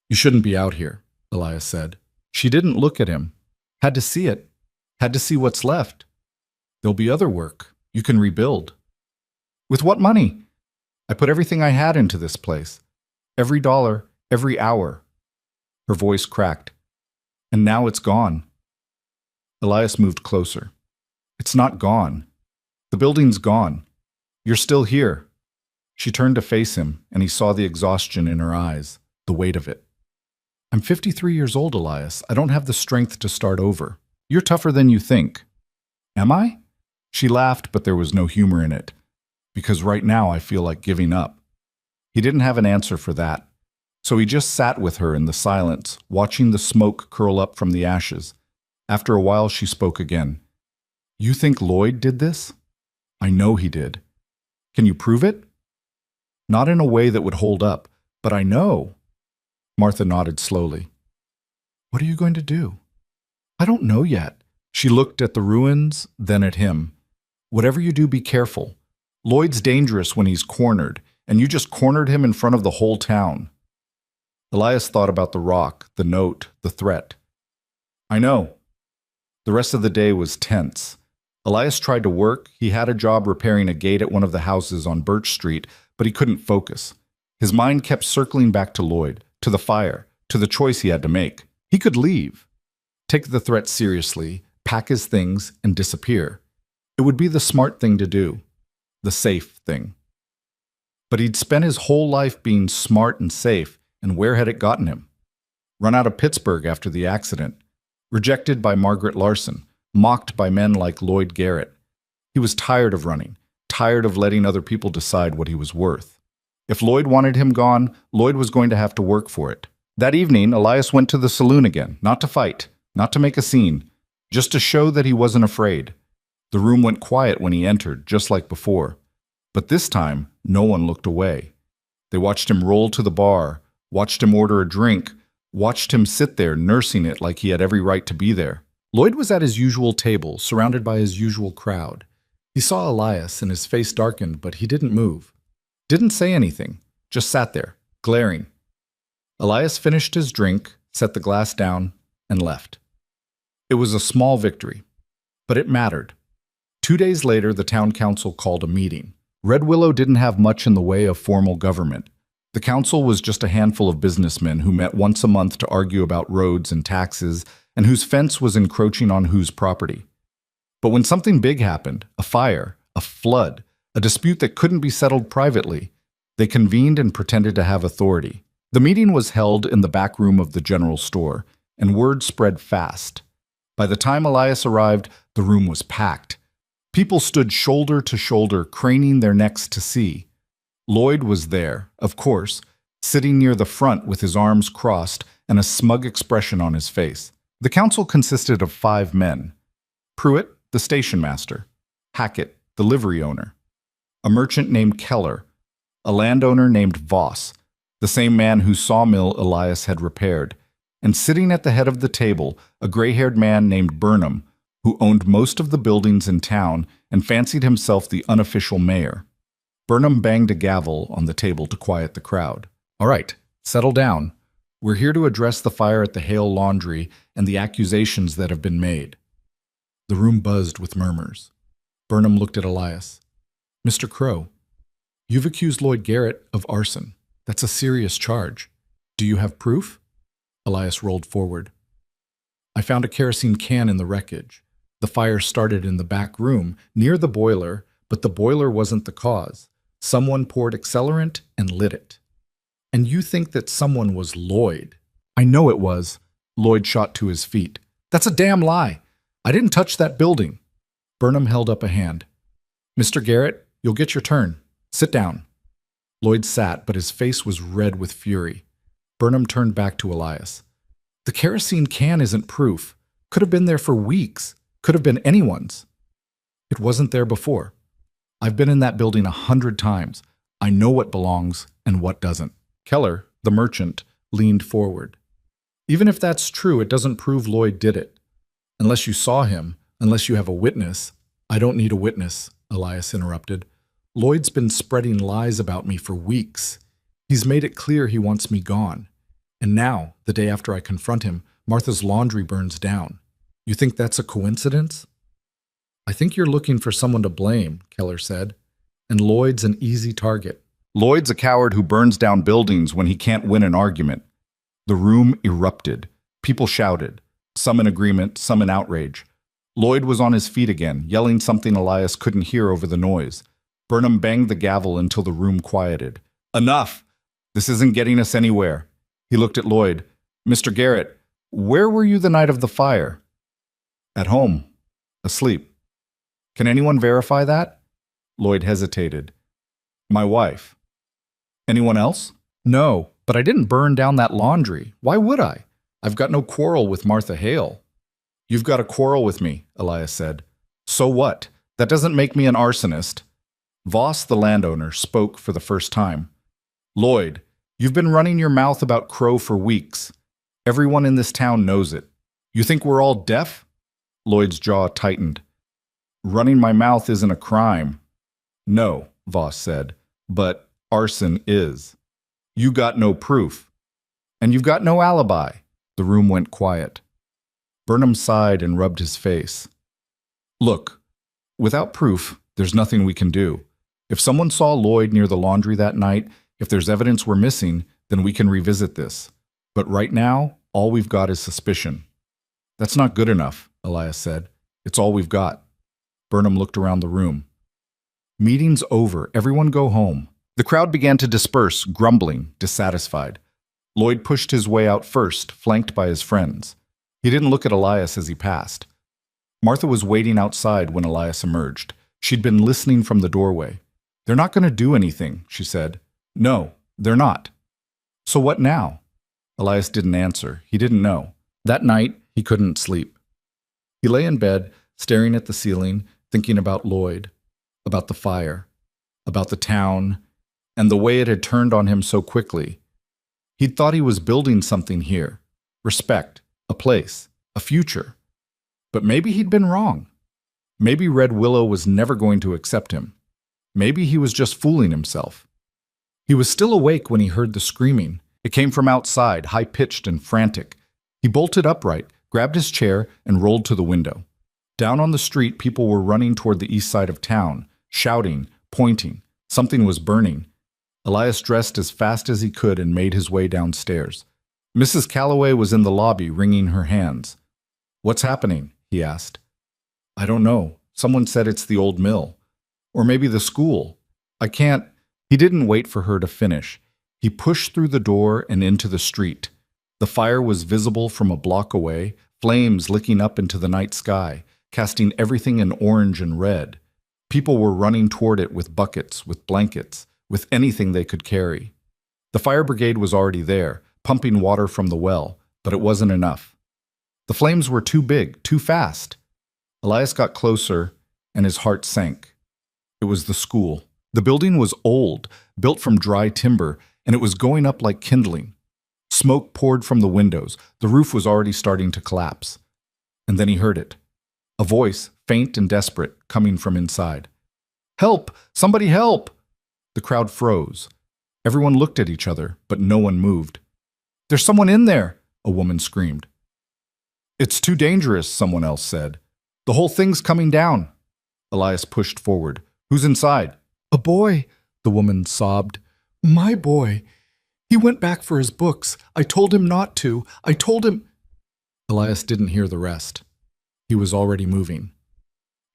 "You shouldn't be out here," Elias said. She didn't look at him. "Had to see it. Had to see what's left. There'll be other work. You can rebuild." "With what money? I put everything I had into this place. Every dollar, every hour." Her voice cracked. "And now it's gone." Elias moved closer. "It's not gone. The building's gone. You're still here." She turned to face him, and he saw the exhaustion in her eyes, the weight of it. "I'm 53 years old, Elias. I don't have the strength to start over. You're tougher than you think." "Am I?" She laughed, but there was no humor in it. "Because right now I feel like giving up." He didn't have an answer for that. So he just sat with her in the silence, watching the smoke curl up from the ashes. After a while, she spoke again. "You think Lloyd did this?" "I know he did." "Can you prove it?" "Not in a way that would hold up, but I know." Martha nodded slowly. "What are you going to do?" "I don't know yet." She looked at the ruins, then at him. "Whatever you do, be careful. Lloyd's dangerous when he's cornered, and you just cornered him in front of the whole town." Elias thought about the rock, the note, the threat. "I know." The rest of the day was tense. Elias tried to work. He had a job repairing a gate at one of the houses on Birch Street, but he couldn't focus. His mind kept circling back to Lloyd, to the fire, to the choice he had to make. He could leave, take the threat seriously, pack his things, and disappear. It would be the smart thing to do, the safe thing. But he'd spent his whole life being smart and safe, and where had it gotten him? Run out of Pittsburgh after the accident, rejected by Margaret Larson, mocked by men like Lloyd Garrett. He was tired of running, tired of letting other people decide what he was worth. If Lloyd wanted him gone, Lloyd was going to have to work for it. That evening, Elias went to the saloon again, not to fight, not to make a scene, just to show that he wasn't afraid. The room went quiet when he entered, just like before. But this time, no one looked away. They watched him roll to the bar, watched him order a drink, watched him sit there nursing it like he had every right to be there. Lloyd was at his usual table, surrounded by his usual crowd. He saw Elias, and his face darkened, but he didn't move. Didn't say anything, just sat there, glaring. Elias finished his drink, set the glass down, and left. It was a small victory, but it mattered. 2 days later, the town council called a meeting. Red Willow didn't have much in the way of formal government. The council was just a handful of businessmen who met once a month to argue about roads and taxes, and whose fence was encroaching on whose property. But when something big happened, a fire, a flood, a dispute that couldn't be settled privately, they convened and pretended to have authority. The meeting was held in the back room of the general store, and word spread fast. By the time Elias arrived, the room was packed. People stood shoulder to shoulder, craning their necks to see. Lloyd was there, of course, sitting near the front with his arms crossed and a smug expression on his face. The council consisted of 5 men. Pruitt, the station master. Hackett, the livery owner. A merchant named Keller. A landowner named Voss, the same man whose sawmill Elias had repaired. And sitting at the head of the table, a gray-haired man named Burnham, who owned most of the buildings in town and fancied himself the unofficial mayor. Burnham banged a gavel on the table to quiet the crowd. "All right, settle down. We're here to address the fire at the Hale Laundry and the accusations that have been made." The room buzzed with murmurs. Burnham looked at Elias. "Mr. Crow, you've accused Lloyd Garrett of arson. That's a serious charge. Do you have proof?" Elias rolled forward. "I found a kerosene can in the wreckage. The fire started in the back room, near the boiler, but the boiler wasn't the cause. Someone poured accelerant and lit it." "And you think that someone was Lloyd?" "I know it was." Lloyd shot to his feet. "That's a damn lie. I didn't touch that building." Burnham held up a hand. "Mr. Garrett, you'll get your turn. Sit down." Lloyd sat, but his face was red with fury. Burnham turned back to Elias. "The kerosene can isn't proof. Could have been there for weeks. Could have been anyone's." "It wasn't there before. I've been in that building 100 times. I know what belongs and what doesn't." Keller, the merchant, leaned forward. "Even if that's true, it doesn't prove Lloyd did it. Unless you saw him, unless you have a witness." "I don't need a witness," Elias interrupted. "Lloyd's been spreading lies about me for weeks. He's made it clear he wants me gone. And now, the day after I confront him, Martha's laundry burns down. You think that's a coincidence?" "I think you're looking for someone to blame," Keller said. "And Lloyd's an easy target." "Lloyd's a coward who burns down buildings when he can't win an argument." The room erupted. People shouted, some in agreement, some in outrage. Lloyd was on his feet again, yelling something Elias couldn't hear over the noise. Burnham banged the gavel until the room quieted. "Enough! This isn't getting us anywhere." He looked at Lloyd. "Mr. Garrett, where were you the night of the fire?" "At home. Asleep." "Can anyone verify that?" Lloyd hesitated. "My wife." "Anyone else?" "No, but I didn't burn down that laundry. Why would I? I've got no quarrel with Martha Hale." "You've got a quarrel with me," Elias said. "So what? That doesn't make me an arsonist." Voss, the landowner, spoke for the first time. "Lloyd, you've been running your mouth about Crow for weeks. Everyone in this town knows it. You think we're all deaf?" Lloyd's jaw tightened. "Running my mouth isn't a crime." "No," Voss said, "but arson is. You got no proof. And you've got no alibi." The room went quiet. Burnham sighed and rubbed his face. "Look, without proof, there's nothing we can do. If someone saw Lloyd near the laundry that night, if there's evidence we're missing, then we can revisit this. But right now, all we've got is suspicion." "That's not good enough," Elias said. "It's all we've got." Burnham looked around the room. "Meeting's over. Everyone go home." The crowd began to disperse, grumbling, dissatisfied. Lloyd pushed his way out first, flanked by his friends. He didn't look at Elias as he passed. Martha was waiting outside when Elias emerged. She'd been listening from the doorway. "They're not going to do anything," she said. "No, they're not." "So what now?" Elias didn't answer. He didn't know. That night, he couldn't sleep. He lay in bed, staring at the ceiling, thinking about Lloyd, about the fire, about the town, and the way it had turned on him so quickly. He'd thought he was building something here. Respect, a place, a future. But maybe he'd been wrong. Maybe Red Willow was never going to accept him. Maybe he was just fooling himself. He was still awake when he heard the screaming. It came from outside, high-pitched and frantic. He bolted upright, grabbed his chair, and rolled to the window. Down on the street, people were running toward the east side of town, shouting, pointing. Something was burning. Elias dressed as fast as he could and made his way downstairs. Mrs. Calloway was in the lobby, wringing her hands. "What's happening?" he asked. "I don't know. Someone said it's the old mill. Or maybe the school. I can't—" He didn't wait for her to finish. He pushed through the door and into the street. The fire was visible from a block away, flames licking up into the night sky, casting everything in orange and red. People were running toward it with buckets, with blankets, with anything they could carry. The fire brigade was already there, pumping water from the well, but it wasn't enough. The flames were too big, too fast. Elias got closer, and his heart sank. It was the school. The building was old, built from dry timber, and it was going up like kindling. Smoke poured from the windows. The roof was already starting to collapse. And then he heard it. A voice, faint and desperate, coming from inside. "Help! Somebody help!" The crowd froze. Everyone looked at each other, but no one moved. "There's someone in there!" a woman screamed. "It's too dangerous," someone else said. "The whole thing's coming down." Elias pushed forward. "Who's inside?" "A boy," the woman sobbed. "My boy. He went back for his books. I told him not to. I told him—" Elias didn't hear the rest. He was already moving.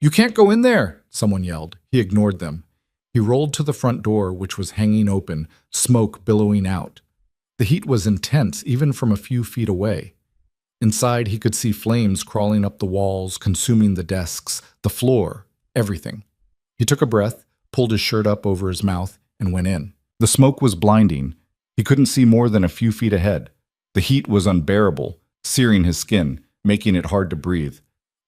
"You can't go in there," someone yelled. He ignored them. He rolled to the front door, which was hanging open, smoke billowing out. The heat was intense, even from a few feet away. Inside, he could see flames crawling up the walls, consuming the desks, the floor, everything. He took a breath, pulled his shirt up over his mouth, and went in. The smoke was blinding. He couldn't see more than a few feet ahead. The heat was unbearable, searing his skin, making it hard to breathe.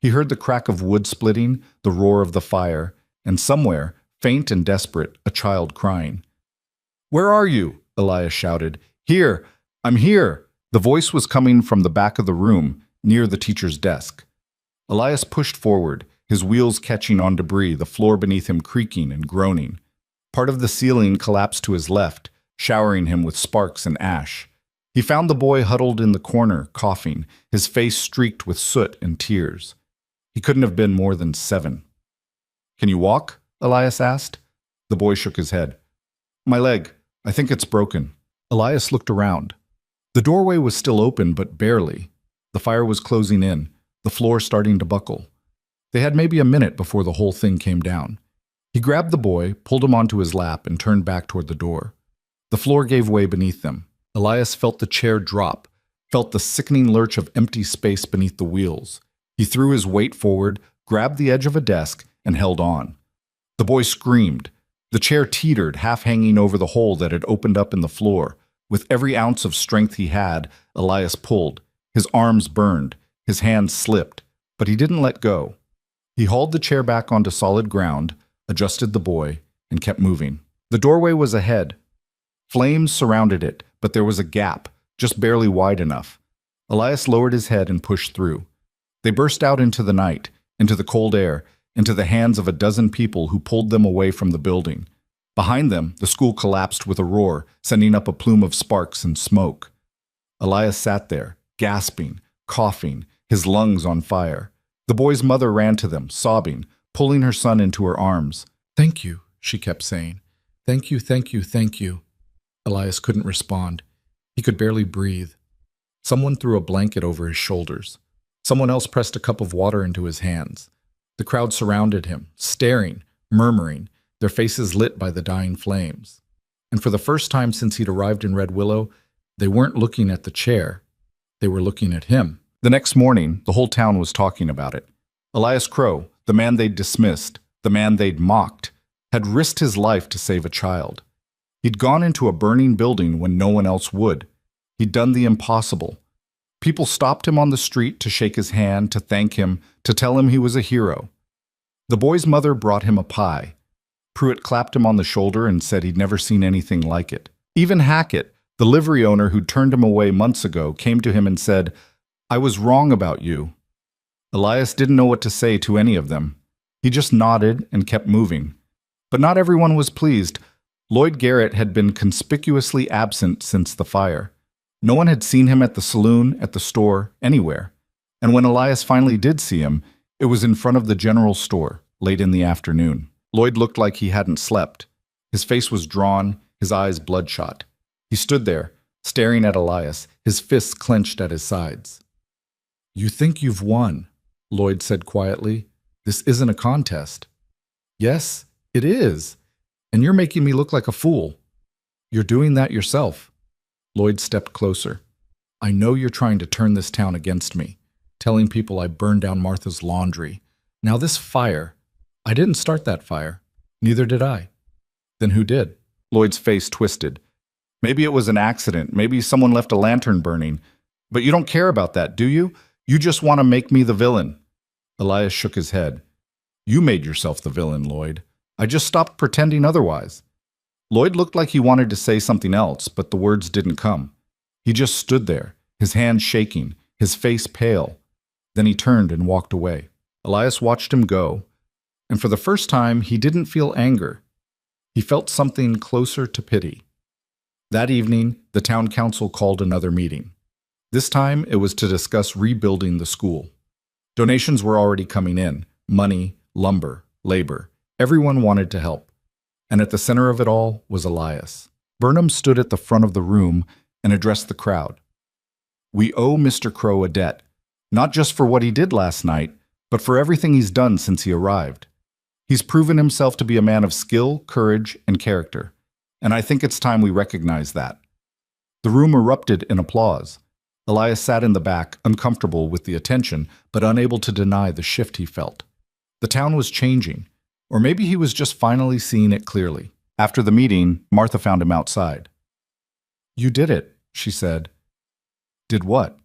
He heard the crack of wood splitting, the roar of the fire, and somewhere, faint and desperate, a child crying. "Where are you?" Elias shouted. "Here! I'm here!" The voice was coming from the back of the room, near the teacher's desk. Elias pushed forward, his wheels catching on debris, the floor beneath him creaking and groaning. Part of the ceiling collapsed to his left, showering him with sparks and ash. He found the boy huddled in the corner, coughing, his face streaked with soot and tears. He couldn't have been more than 7. "Can you walk?" Elias asked. The boy shook his head. "My leg. I think it's broken." Elias looked around. The doorway was still open, but barely. The fire was closing in, the floor starting to buckle. They had maybe a minute before the whole thing came down. He grabbed the boy, pulled him onto his lap, and turned back toward the door. The floor gave way beneath them. Elias felt the chair drop, felt the sickening lurch of empty space beneath the wheels. He threw his weight forward, grabbed the edge of a desk, and held on. The boy screamed. The chair teetered, half hanging over the hole that had opened up in the floor. With every ounce of strength he had, Elias pulled. His arms burned, his hands slipped, but he didn't let go. He hauled the chair back onto solid ground, adjusted the boy, and kept moving. The doorway was ahead. Flames surrounded it, but there was a gap, just barely wide enough. Elias lowered his head and pushed through. They burst out into the night, into the cold air, into the hands of a dozen people who pulled them away from the building. Behind them, the school collapsed with a roar, sending up a plume of sparks and smoke. Elias sat there, gasping, coughing, his lungs on fire. The boy's mother ran to them, sobbing, pulling her son into her arms. "Thank you," she kept saying. "Thank you, thank you, thank you." Elias couldn't respond. He could barely breathe. Someone threw a blanket over his shoulders. Someone else pressed a cup of water into his hands. The crowd surrounded him, staring, murmuring, their faces lit by the dying flames. And for the first time since he'd arrived in Red Willow, they weren't looking at the chair. They were looking at him. The next morning, the whole town was talking about it. Elias Crow, the man they'd dismissed, the man they'd mocked, had risked his life to save a child. He'd gone into a burning building when no one else would. He'd done the impossible. People stopped him on the street to shake his hand, to thank him, to tell him he was a hero. The boy's mother brought him a pie. Pruitt clapped him on the shoulder and said he'd never seen anything like it. Even Hackett, the livery owner who'd turned him away months ago, came to him and said, "I was wrong about you." Elias didn't know what to say to any of them. He just nodded and kept moving. But not everyone was pleased. Lloyd Garrett had been conspicuously absent since the fire. No one had seen him at the saloon, at the store, anywhere. And when Elias finally did see him, it was in front of the general store, late in the afternoon. Lloyd looked like he hadn't slept. His face was drawn, his eyes bloodshot. He stood there, staring at Elias, his fists clenched at his sides. "You think you've won," Lloyd said quietly. "This isn't a contest." "Yes, it is. And you're making me look like a fool." "You're doing that yourself." Lloyd stepped closer. "I know you're trying to turn this town against me. telling people I burned down Martha's laundry. Now this fire, I didn't start that fire. Neither did I. Then who did? Lloyd's face twisted. Maybe it was an accident. Maybe someone left a lantern burning. But you don't care about that, do you? You just want to make me the villain. Elias shook his head. You made yourself the villain, Lloyd. I just stopped pretending otherwise. Lloyd looked like he wanted to say something else, but the words didn't come. He just stood there, his hands shaking, his face pale. Then he turned and walked away. Elias watched him go, and for the first time, he didn't feel anger. He felt something closer to pity. That evening, the town council called another meeting. This time, it was to discuss rebuilding the school. Donations were already coming in: money, lumber, labor. Everyone wanted to help. And at the center of it all was Elias. Burnham stood at the front of the room and addressed the crowd. We owe Mr. Crow a debt, not just for what he did last night, but for everything he's done since he arrived. He's proven himself to be a man of skill, courage, and character, and I think it's time we recognize that. The room erupted in applause. Elias sat in the back, uncomfortable with the attention, but unable to deny the shift he felt. The town was changing, or maybe he was just finally seeing it clearly. After the meeting, Martha found him outside. You did it, she said. Did what?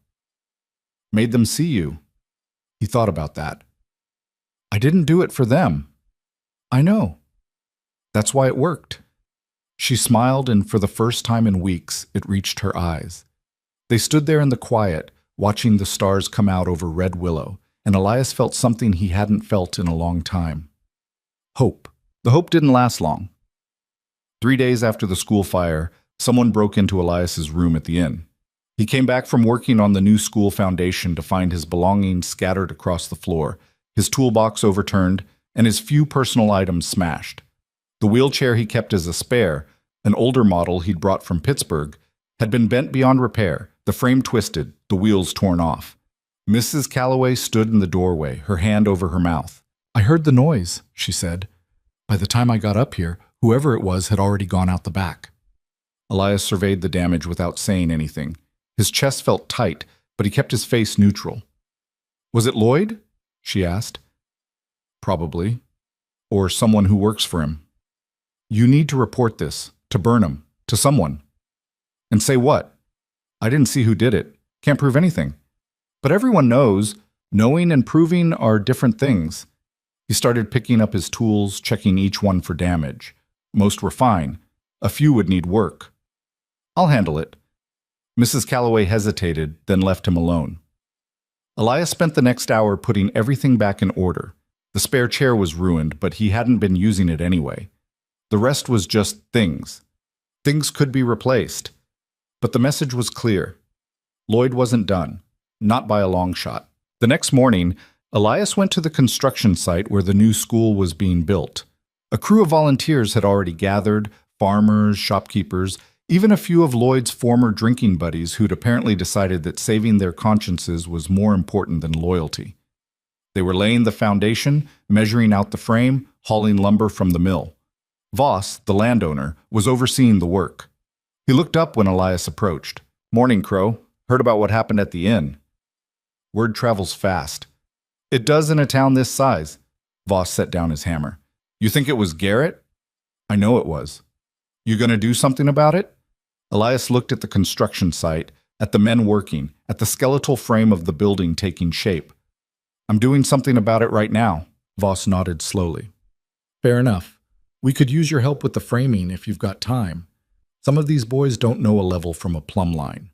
Made them see you. He thought about that. I didn't do it for them. I know. That's why it worked. She smiled, and for the first time in weeks, it reached her eyes. They stood there in the quiet, watching the stars come out over Red Willow, and Elias felt something he hadn't felt in a long time. Hope. The hope didn't last long. 3 days after the school fire, someone broke into Elias's room at the inn. He came back from working on the new school foundation to find his belongings scattered across the floor, his toolbox overturned, and his few personal items smashed. The wheelchair he kept as a spare, an older model he'd brought from Pittsburgh, had been bent beyond repair, the frame twisted, the wheels torn off. Mrs. Calloway stood in the doorway, her hand over her mouth. I heard the noise, she said. By the time I got up here, whoever it was had already gone out the back. Elias surveyed the damage without saying anything. His chest felt tight, but he kept his face neutral. Was it Lloyd? She asked. Probably. Or someone who works for him. You need to report this, to Burnham, to someone. And say what? I didn't see who did it. Can't prove anything. But everyone knows, knowing and proving are different things. He started picking up his tools, checking each one for damage. Most were fine. A few would need work. I'll handle it. Mrs. Calloway hesitated, then left him alone. Elias spent the next hour putting everything back in order. The spare chair was ruined, but he hadn't been using it anyway. The rest was just things. Things could be replaced. But the message was clear. Lloyd wasn't done. Not by a long shot. The next morning, Elias went to the construction site where the new school was being built. A crew of volunteers had already gathered, farmers, shopkeepers, even a few of Lloyd's former drinking buddies who'd apparently decided that saving their consciences was more important than loyalty. They were laying the foundation, measuring out the frame, hauling lumber from the mill. Voss, the landowner, was overseeing the work. He looked up when Elias approached. Morning, Crow. Heard about what happened at the inn. Word travels fast. It does in a town this size. Voss set down his hammer. You think it was Garrett? I know it was. You gonna do something about it? Elias looked at the construction site, at the men working, at the skeletal frame of the building taking shape. I'm doing something about it right now. Voss nodded slowly. Fair enough. We could use your help with the framing if you've got time. Some of these boys don't know a level from a plumb line.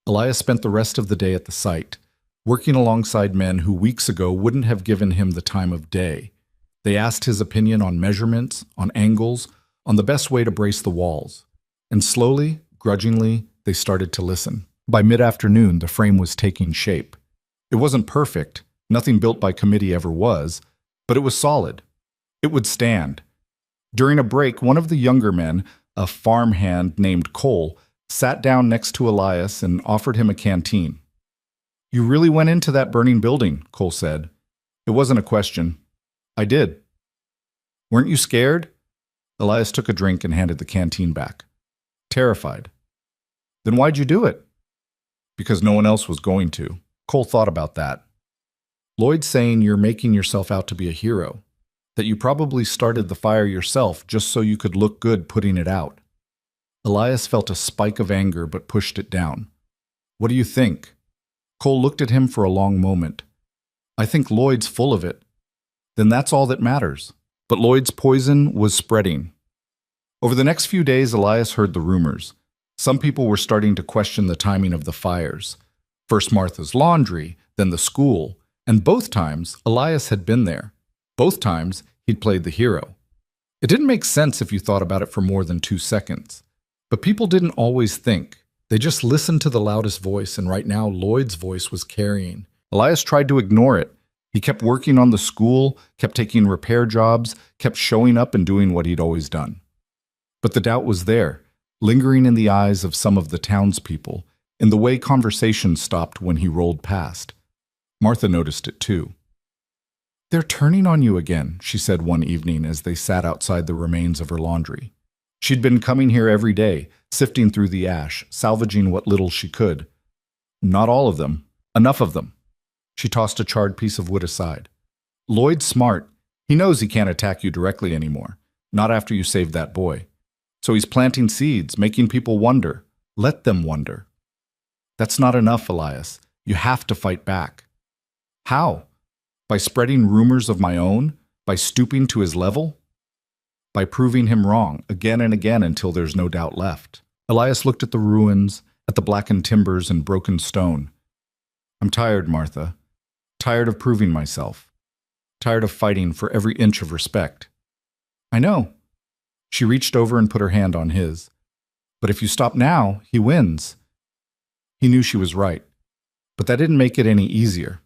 Elias spent the rest of the day at the site, working alongside men who weeks ago wouldn't have given him the time of day. They asked his opinion on measurements, on angles, on the best way to brace the walls. And slowly, grudgingly, they started to listen. By mid-afternoon, the frame was taking shape. It wasn't perfect, nothing built by committee ever was, but it was solid. It would stand. During a break, one of the younger men, a farmhand named Cole, sat down next to Elias and offered him a canteen. You really went into that burning building, Cole said. It wasn't a question. I did. Weren't you scared? Elias took a drink and handed the canteen back. Terrified. Then why'd you do it? Because no one else was going to. Cole thought about that. Lloyd's saying you're making yourself out to be a hero, that you probably started the fire yourself just so you could look good putting it out. Elias felt a spike of anger but pushed it down. What do you think? Cole looked at him for a long moment. I think Lloyd's full of it. Then that's all that matters. But Lloyd's poison was spreading. Over the next few days, Elias heard the rumors. Some people were starting to question the timing of the fires. First Martha's laundry, then the school, and both times Elias had been there. Both times he'd played the hero. It didn't make sense if you thought about it for more than 2 seconds. But people didn't always think. They just listened to the loudest voice, and right now Lloyd's voice was carrying. Elias tried to ignore it. He kept working on the school, kept taking repair jobs, kept showing up and doing what he'd always done. But the doubt was there, lingering in the eyes of some of the townspeople, in the way conversation stopped when he rolled past. Martha noticed it too. They're turning on you again, she said one evening as they sat outside the remains of her laundry. She'd been coming here every day, sifting through the ash, salvaging what little she could. Not all of them. Enough of them. She tossed a charred piece of wood aside. Lloyd's smart. He knows he can't attack you directly anymore. Not after you saved that boy. So he's planting seeds, making people wonder. Let them wonder. That's not enough, Elias. You have to fight back. How? By spreading rumors of my own? By stooping to his level? By proving him wrong, again and again until there's no doubt left. Elias looked at the ruins, at the blackened timbers and broken stone. I'm tired, Martha. Tired of proving myself. Tired of fighting for every inch of respect. I know. She reached over and put her hand on his. But if you stop now, he wins. He knew she was right. But that didn't make it any easier.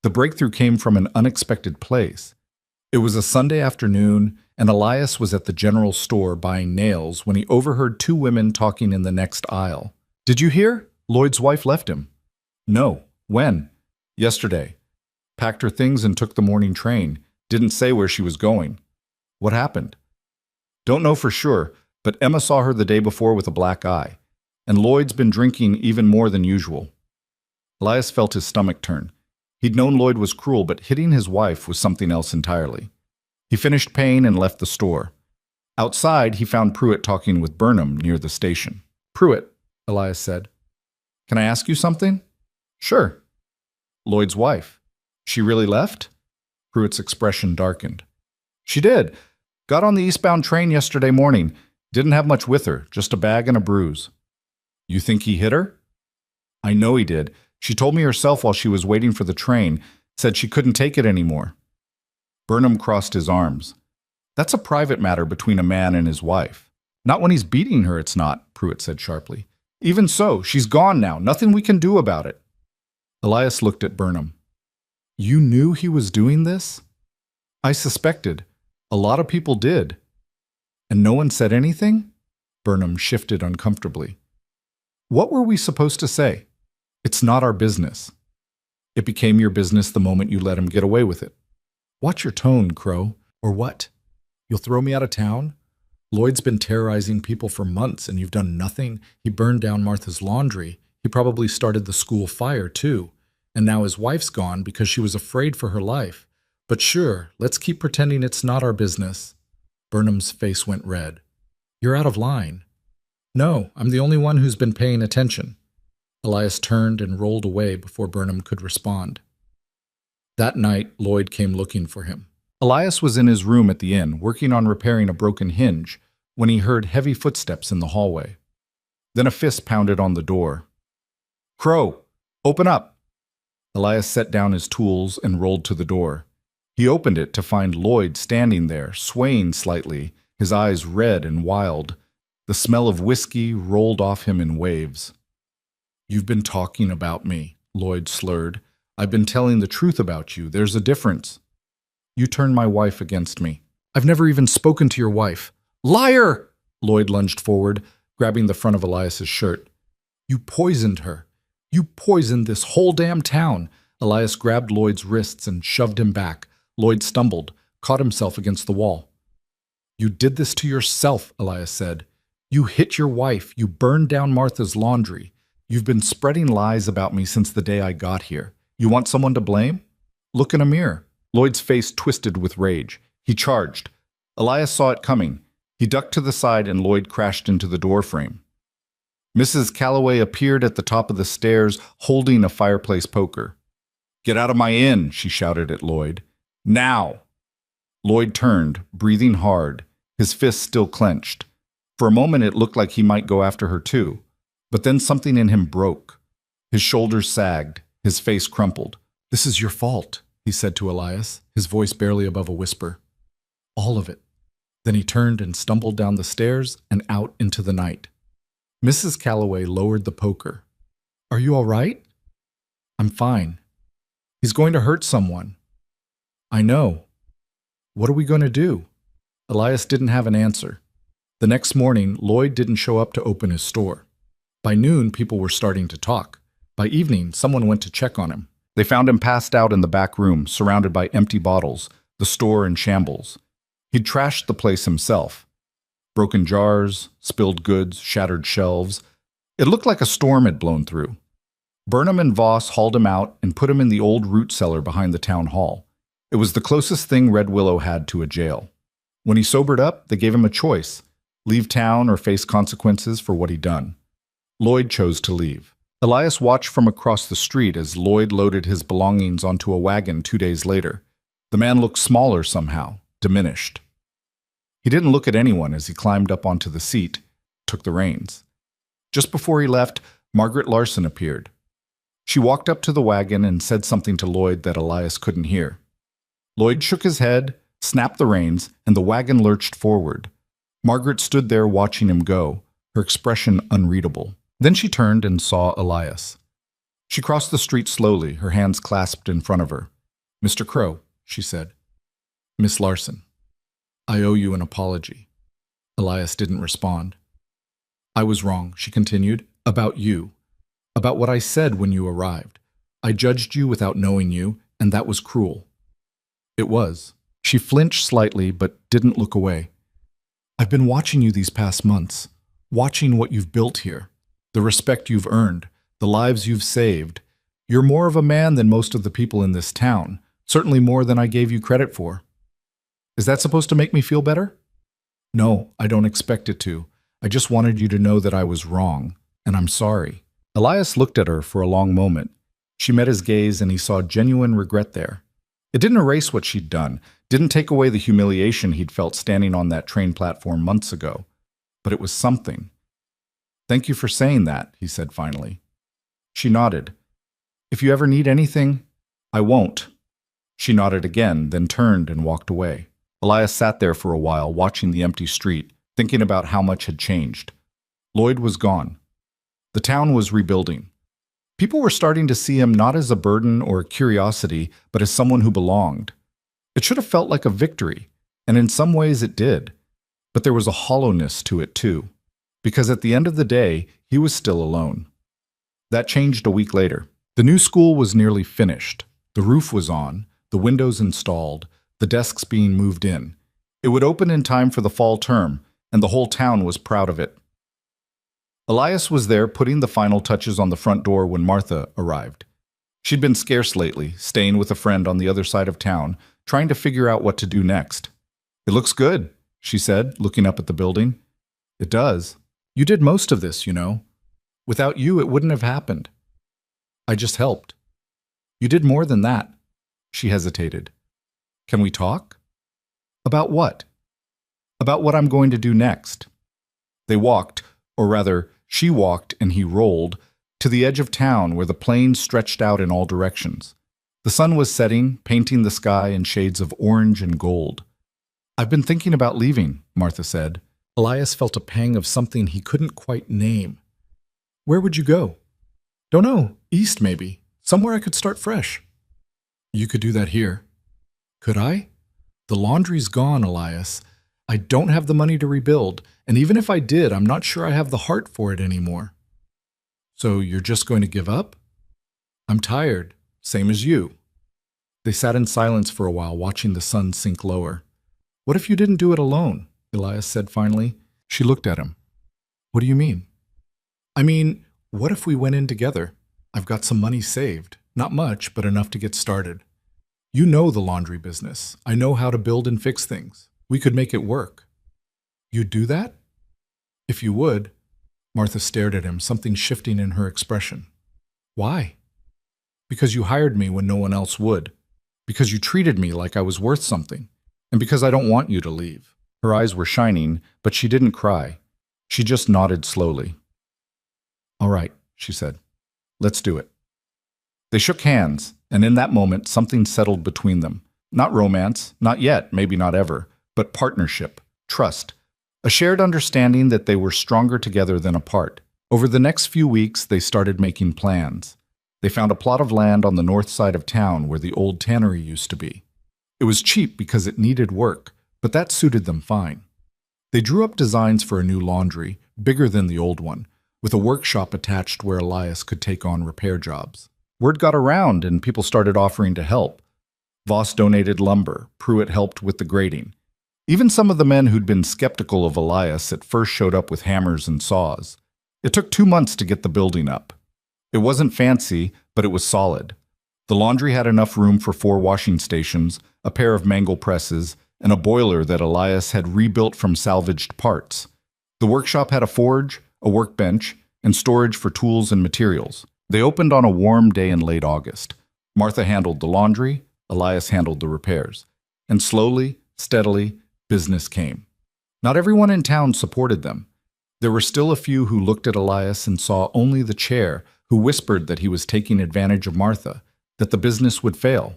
The breakthrough came from an unexpected place. It was a Sunday afternoon, and Elias was at the general store buying nails when he overheard 2 women talking in the next aisle. Did you hear? Lloyd's wife left him. No. When? Yesterday. Packed her things and took the morning train. Didn't say where she was going. What happened? Don't know for sure, but Emma saw her the day before with a black eye. And Lloyd's been drinking even more than usual. Elias felt his stomach turn. He'd known Lloyd was cruel, but hitting his wife was something else entirely. He finished paying and left the store. Outside, he found Pruitt talking with Burnham near the station. Pruitt, Elias said. Can I ask you something? Sure. Lloyd's wife. She really left? Pruitt's expression darkened. She did. Got on the eastbound train yesterday morning. Didn't have much with her, just a bag and a bruise. You think he hit her? I know he did. She told me herself while she was waiting for the train, said she couldn't take it anymore. Burnham crossed his arms. That's a private matter between a man and his wife. Not when he's beating her, it's not, Pruitt said sharply. Even so, she's gone now. Nothing we can do about it. Elias looked at Burnham. You knew he was doing this? I suspected. A lot of people did. And no one said anything? Burnham shifted uncomfortably. What were we supposed to say? It's not our business. It became your business the moment you let him get away with it. Watch your tone, Crow. Or what? You'll throw me out of town? Lloyd's been terrorizing people for months and you've done nothing. He burned down Martha's laundry. He probably started the school fire, too. And now his wife's gone because she was afraid for her life. But sure, let's keep pretending it's not our business. Burnham's face went red. You're out of line. No, I'm the only one who's been paying attention. Elias turned and rolled away before Burnham could respond. That night, Lloyd came looking for him. Elias was in his room at the inn, working on repairing a broken hinge, when he heard heavy footsteps in the hallway. Then a fist pounded on the door. Crow, open up! Elias set down his tools and rolled to the door. He opened it to find Lloyd standing there, swaying slightly, his eyes red and wild. The smell of whiskey rolled off him in waves. You've been talking about me, Lloyd slurred. I've been telling the truth about you. There's a difference. You turned my wife against me. I've never even spoken to your wife. Liar! Lloyd lunged forward, grabbing the front of Elias's shirt. You poisoned her. You poisoned this whole damn town. Elias grabbed Lloyd's wrists and shoved him back. Lloyd stumbled, caught himself against the wall. You did this to yourself, Elias said. You hit your wife. You burned down Martha's laundry. You've been spreading lies about me since the day I got here. You want someone to blame? Look in a mirror. Lloyd's face twisted with rage. He charged. Elias saw it coming. He ducked to the side and Lloyd crashed into the doorframe. Mrs. Calloway appeared at the top of the stairs, holding a fireplace poker. "Get out of my inn," she shouted at Lloyd. "Now!" Lloyd turned, breathing hard, his fists still clenched. For a moment it looked like he might go after her too, but then something in him broke. His shoulders sagged, his face crumpled. "This is your fault," he said to Elias, his voice barely above a whisper. "All of it." Then he turned and stumbled down the stairs and out into the night. Mrs. Calloway lowered the poker. "Are you all right?" "I'm fine." "He's going to hurt someone." "I know." "What are we going to do?" Elias didn't have an answer. The next morning, Lloyd didn't show up to open his store. By noon, people were starting to talk. By evening, someone went to check on him. They found him passed out in the back room, surrounded by empty bottles, the store in shambles. He'd trashed the place himself. Broken jars, spilled goods, shattered shelves. It looked like a storm had blown through. Burnham and Voss hauled him out and put him in the old root cellar behind the town hall. It was the closest thing Red Willow had to a jail. When he sobered up, they gave him a choice: leave town or face consequences for what he'd done. Lloyd chose to leave. Elias watched from across the street as Lloyd loaded his belongings onto a wagon 2 days later. The man looked smaller somehow, diminished. He didn't look at anyone as he climbed up onto the seat, took the reins. Just before he left, Margaret Larson appeared. She walked up to the wagon and said something to Lloyd that Elias couldn't hear. Lloyd shook his head, snapped the reins, and the wagon lurched forward. Margaret stood there watching him go, her expression unreadable. Then she turned and saw Elias. She crossed the street slowly, her hands clasped in front of her. "Mr. Crow," she said. "Miss Larson, I owe you an apology." Elias didn't respond. "I was wrong," she continued, "about you, about what I said when you arrived. I judged you without knowing you, and that was cruel." It was. She flinched slightly, but didn't look away. "I've been watching you these past months, watching what you've built here, the respect you've earned, the lives you've saved. You're more of a man than most of the people in this town, certainly more than I gave you credit for." "Is that supposed to make me feel better?" "No, I don't expect it to. I just wanted you to know that I was wrong, and I'm sorry." Elias looked at her for a long moment. She met his gaze and he saw genuine regret there. It didn't erase what she'd done, didn't take away the humiliation he'd felt standing on that train platform months ago. But it was something. "Thank you for saying that," he said finally. She nodded. "If you ever need anything, I won't." She nodded again, then turned and walked away. Elias sat there for a while, watching the empty street, thinking about how much had changed. Lloyd was gone. The town was rebuilding. People were starting to see him not as a burden or a curiosity, but as someone who belonged. It should have felt like a victory, and in some ways it did. But there was a hollowness to it too, because at the end of the day, he was still alone. That changed a week later. The new school was nearly finished. The roof was on, the windows installed, the desks being moved in. It would open in time for the fall term, and the whole town was proud of it. Elias was there putting the final touches on the front door when Martha arrived. She'd been scarce lately, staying with a friend on the other side of town, trying to figure out what to do next. "It looks good," she said, looking up at the building. "It does. You did most of this, you know. Without you, it wouldn't have happened. I just helped." "You did more than that." She hesitated. "Can we talk?" "About what?" "About what I'm going to do next." They walked, or rather, she walked and he rolled, to the edge of town where the plains stretched out in all directions. The sun was setting, painting the sky in shades of orange and gold. "I've been thinking about leaving," Martha said. Elias felt a pang of something he couldn't quite name. "Where would you go?" "Don't know. East, maybe. Somewhere I could start fresh." "You could do that here." "Could I?" "The laundry's gone, Elias. I don't have the money to rebuild, and even if I did, I'm not sure I have the heart for it anymore." "So you're just going to give up?" "I'm tired, same as you." They sat in silence for a while, watching the sun sink lower. "What if you didn't do it alone?" Elias said finally. She looked at him. "What do you mean?" "I mean, What if we went in together? I've got some money saved. Not much, but enough to get started. You know the laundry business. I know how to build and fix things. We could make it work. You'd do that? If you would. Martha stared at him, something shifting in her expression. Why? Because you hired me when no one else would. Because you treated me like I was worth something. And because I don't want you to leave. Her eyes were shining, but she didn't cry. She just nodded slowly. All right, she said. Let's do it. They shook hands, and in that moment, something settled between them. Not romance, not yet, maybe not ever, but partnership, trust, a shared understanding that they were stronger together than apart. Over the next few weeks, they started making plans. They found a plot of land on the north side of town where the old tannery used to be. It was cheap because it needed work, but that suited them fine. They drew up designs for a new laundry, bigger than the old one, with a workshop attached where Elias could take on repair jobs. Word got around and people started offering to help. Voss donated lumber, Pruitt helped with the grading. Even some of the men who'd been skeptical of Elias at first showed up with hammers and saws. It took 2 months to get the building up. It wasn't fancy, but it was solid. The laundry had enough room for 4 washing stations, a pair of mangle presses, and a boiler that Elias had rebuilt from salvaged parts. The workshop had a forge, a workbench, and storage for tools and materials. They opened on a warm day in late August. Martha handled the laundry, Elias handled the repairs. And slowly, steadily, business came. Not everyone in town supported them. There were still a few who looked at Elias and saw only the chair, who whispered that he was taking advantage of Martha, that the business would fail.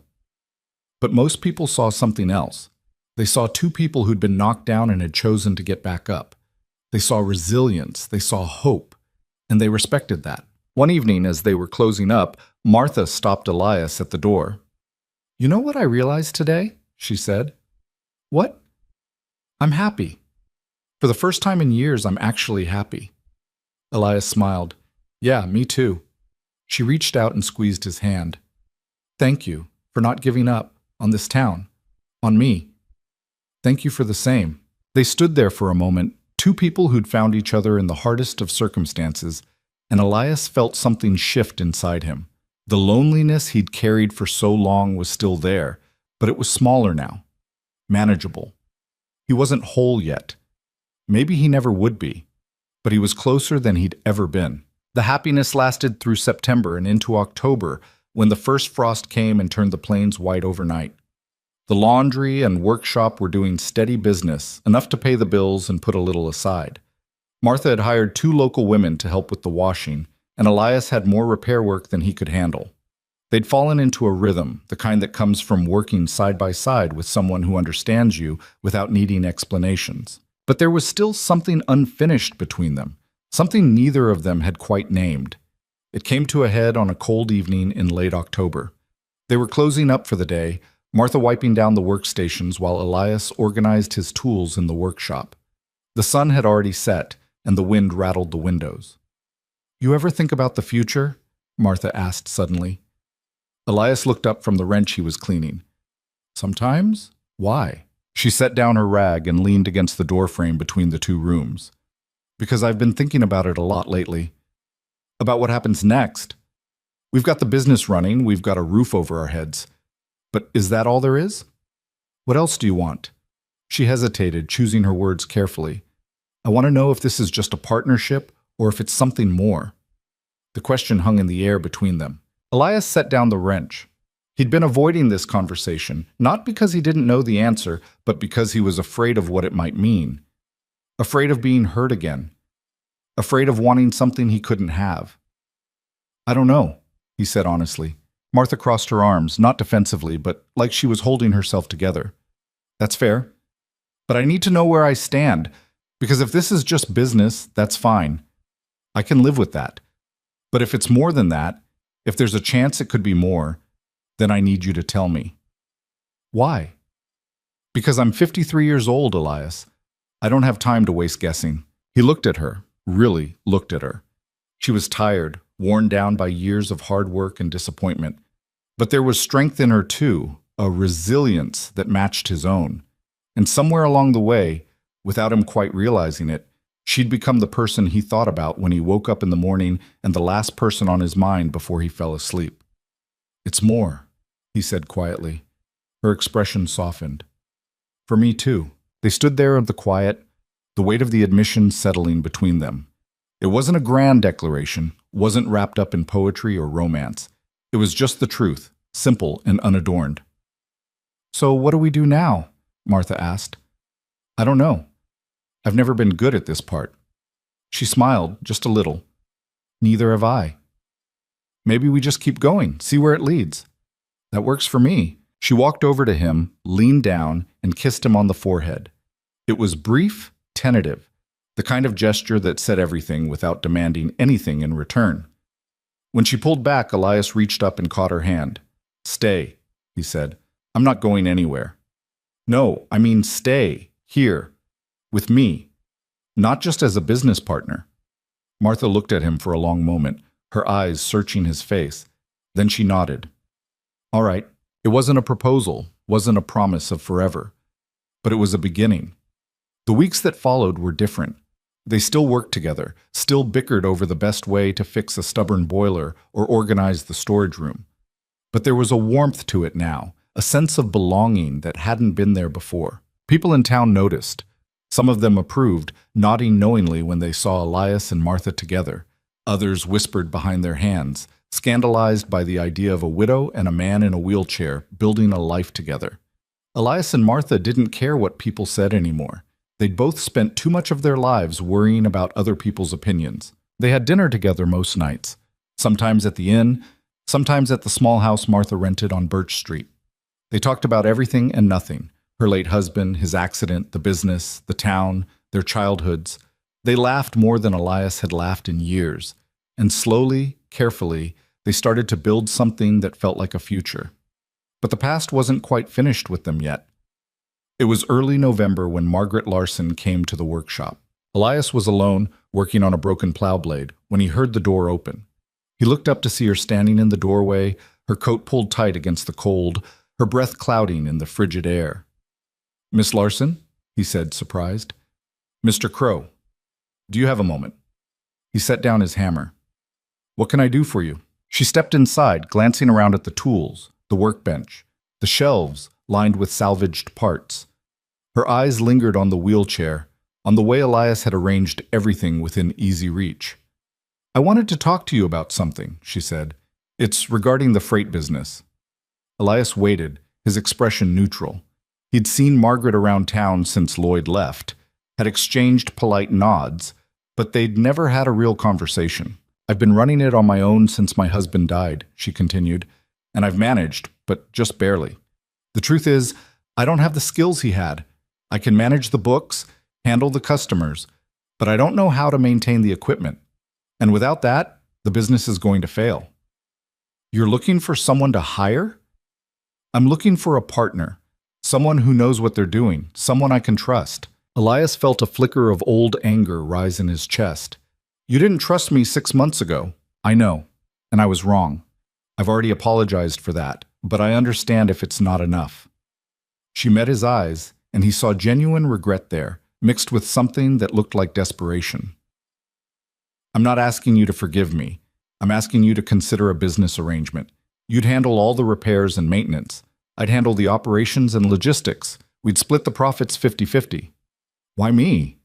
But most people saw something else. They saw 2 people who'd been knocked down and had chosen to get back up. They saw resilience, they saw hope, and they respected that. One evening, as they were closing up, Martha stopped Elias at the door. "You know what I realized today?" she said. "What?" "I'm happy. For the first time in years, I'm actually happy." Elias smiled. "Yeah, me too." She reached out and squeezed his hand. "Thank you for not giving up on this town, on me. Thank you for the same." They stood there for a moment, 2 people who'd found each other in the hardest of circumstances, and Elias felt something shift inside him. The loneliness he'd carried for so long was still there, but it was smaller now, manageable. He wasn't whole yet. Maybe he never would be, but he was closer than he'd ever been. The happiness lasted through September and into October, when the first frost came and turned the plains white overnight. The laundry and workshop were doing steady business, enough to pay the bills and put a little aside. Martha had hired 2 local women to help with the washing, and Elias had more repair work than he could handle. They'd fallen into a rhythm, the kind that comes from working side by side with someone who understands you without needing explanations. But there was still something unfinished between them, something neither of them had quite named. It came to a head on a cold evening in late October. They were closing up for the day, Martha wiping down the workstations while Elias organized his tools in the workshop. The sun had already set, and the wind rattled the windows. "You ever think about the future?" Martha asked suddenly. Elias looked up from the wrench he was cleaning. "Sometimes? Why?" She set down her rag and leaned against the doorframe between the 2 rooms. "Because I've been thinking about it a lot lately. About what happens next. We've got the business running, we've got a roof over our heads. But is that all there is? What else do you want?" She hesitated, choosing her words carefully. "I want to know if this is just a partnership or if it's something more." The question hung in the air between them. Elias set down the wrench. He'd been avoiding this conversation, not because he didn't know the answer, but because he was afraid of what it might mean. Afraid of being hurt again. Afraid of wanting something he couldn't have. "I don't know," he said honestly. Martha crossed her arms, not defensively, but like she was holding herself together. "That's fair. But I need to know where I stand, because if this is just business, that's fine. I can live with that. But if it's more than that, if there's a chance it could be more, then I need you to tell me." "Why?" "Because I'm 53 years old, Elias. I don't have time to waste guessing." He looked at her, really looked at her. She was tired, worn down by years of hard work and disappointment. But there was strength in her too, a resilience that matched his own. And somewhere along the way, without him quite realizing it, She'd become the person he thought about when he woke up in the morning and the last person on his mind before he fell asleep. "It's more," he said quietly. Her expression softened. "For me too." They stood there in the quiet, the weight of the admission settling between them. It wasn't a grand declaration, wasn't wrapped up in poetry or romance. It was just the truth, simple and unadorned. "So what do we do now?" Martha asked. "I don't know. I've never been good at this part." She smiled, just a little. "Neither have I." "Maybe we just keep going, see where it leads." "That works for me." She walked over to him, leaned down, and kissed him on the forehead. It was brief, tentative, the kind of gesture that said everything without demanding anything in return. When she pulled back, Elias reached up and caught her hand. "Stay," he said. "I'm not going anywhere." "No, I mean stay, here, with me, not just as a business partner." Martha looked at him for a long moment, her eyes searching his face. Then she nodded. "All right." It wasn't a proposal, wasn't a promise of forever, but it was a beginning. The weeks that followed were different. They still worked together, still bickered over the best way to fix a stubborn boiler or organize the storage room. But there was a warmth to it now, a sense of belonging that hadn't been there before. People in town noticed. Some of them approved, nodding knowingly when they saw Elias and Martha together. Others whispered behind their hands, scandalized by the idea of a widow and a man in a wheelchair building a life together. Elias and Martha didn't care what people said anymore. They'd both spent too much of their lives worrying about other people's opinions. They had dinner together most nights, sometimes at the inn, sometimes at the small house Martha rented on Birch Street. They talked about everything and nothing: her late husband, his accident, the business, the town, their childhoods. They laughed more than Elias had laughed in years, and slowly, carefully, they started to build something that felt like a future. But the past wasn't quite finished with them yet. It was early November when Margaret Larson came to the workshop. Elias was alone, working on a broken plow blade, when he heard the door open. He looked up to see her standing in the doorway, her coat pulled tight against the cold, her breath clouding in the frigid air. "Miss Larson?" he said, surprised. "Mr. Crow. Do you have a moment?" He set down his hammer. "What can I do for you?" She stepped inside, glancing around at the tools, the workbench, the shelves lined with salvaged parts. Her eyes lingered on the wheelchair, on the way Elias had arranged everything within easy reach. "I wanted to talk to you about something," she said. "It's regarding the freight business." Elias waited, his expression neutral. He'd seen Margaret around town since Lloyd left, had exchanged polite nods, but they'd never had a real conversation. "I've been running it on my own since my husband died," she continued, "and I've managed, but just barely. The truth is, I don't have the skills he had. I can manage the books, handle the customers, but I don't know how to maintain the equipment. And without that, the business is going to fail." "You're looking for someone to hire?" "I'm looking for a partner, someone who knows what they're doing, someone I can trust." Elias felt a flicker of old anger rise in his chest. "You didn't trust me 6 months ago. I know, and I was wrong. I've already apologized for that, but I understand if it's not enough." She met his eyes, and he saw genuine regret there, mixed with something that looked like desperation. "I'm not asking you to forgive me. I'm asking you to consider a business arrangement. You'd handle all the repairs and maintenance. I'd handle the operations and logistics. We'd split the profits 50-50. "Why me?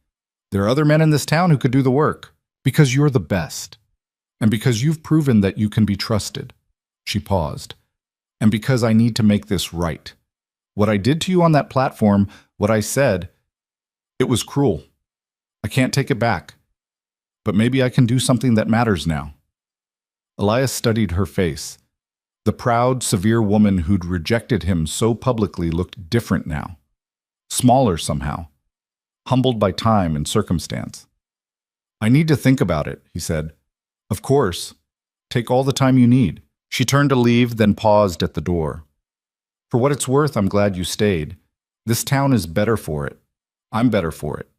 There are other men in this town who could do the work." "Because you're the best. And because you've proven that you can be trusted." She paused. "And because I need to make this right. What I did to you on that platform, what I said, it was cruel. I can't take it back. But maybe I can do something that matters now." Elias studied her face. The proud, severe woman who'd rejected him so publicly looked different now. Smaller somehow. Humbled by time and circumstance. "I need to think about it," he said. "Of course. Take all the time you need." She turned to leave, then paused at the door. "For what it's worth, I'm glad you stayed. This town is better for it. I'm better for it."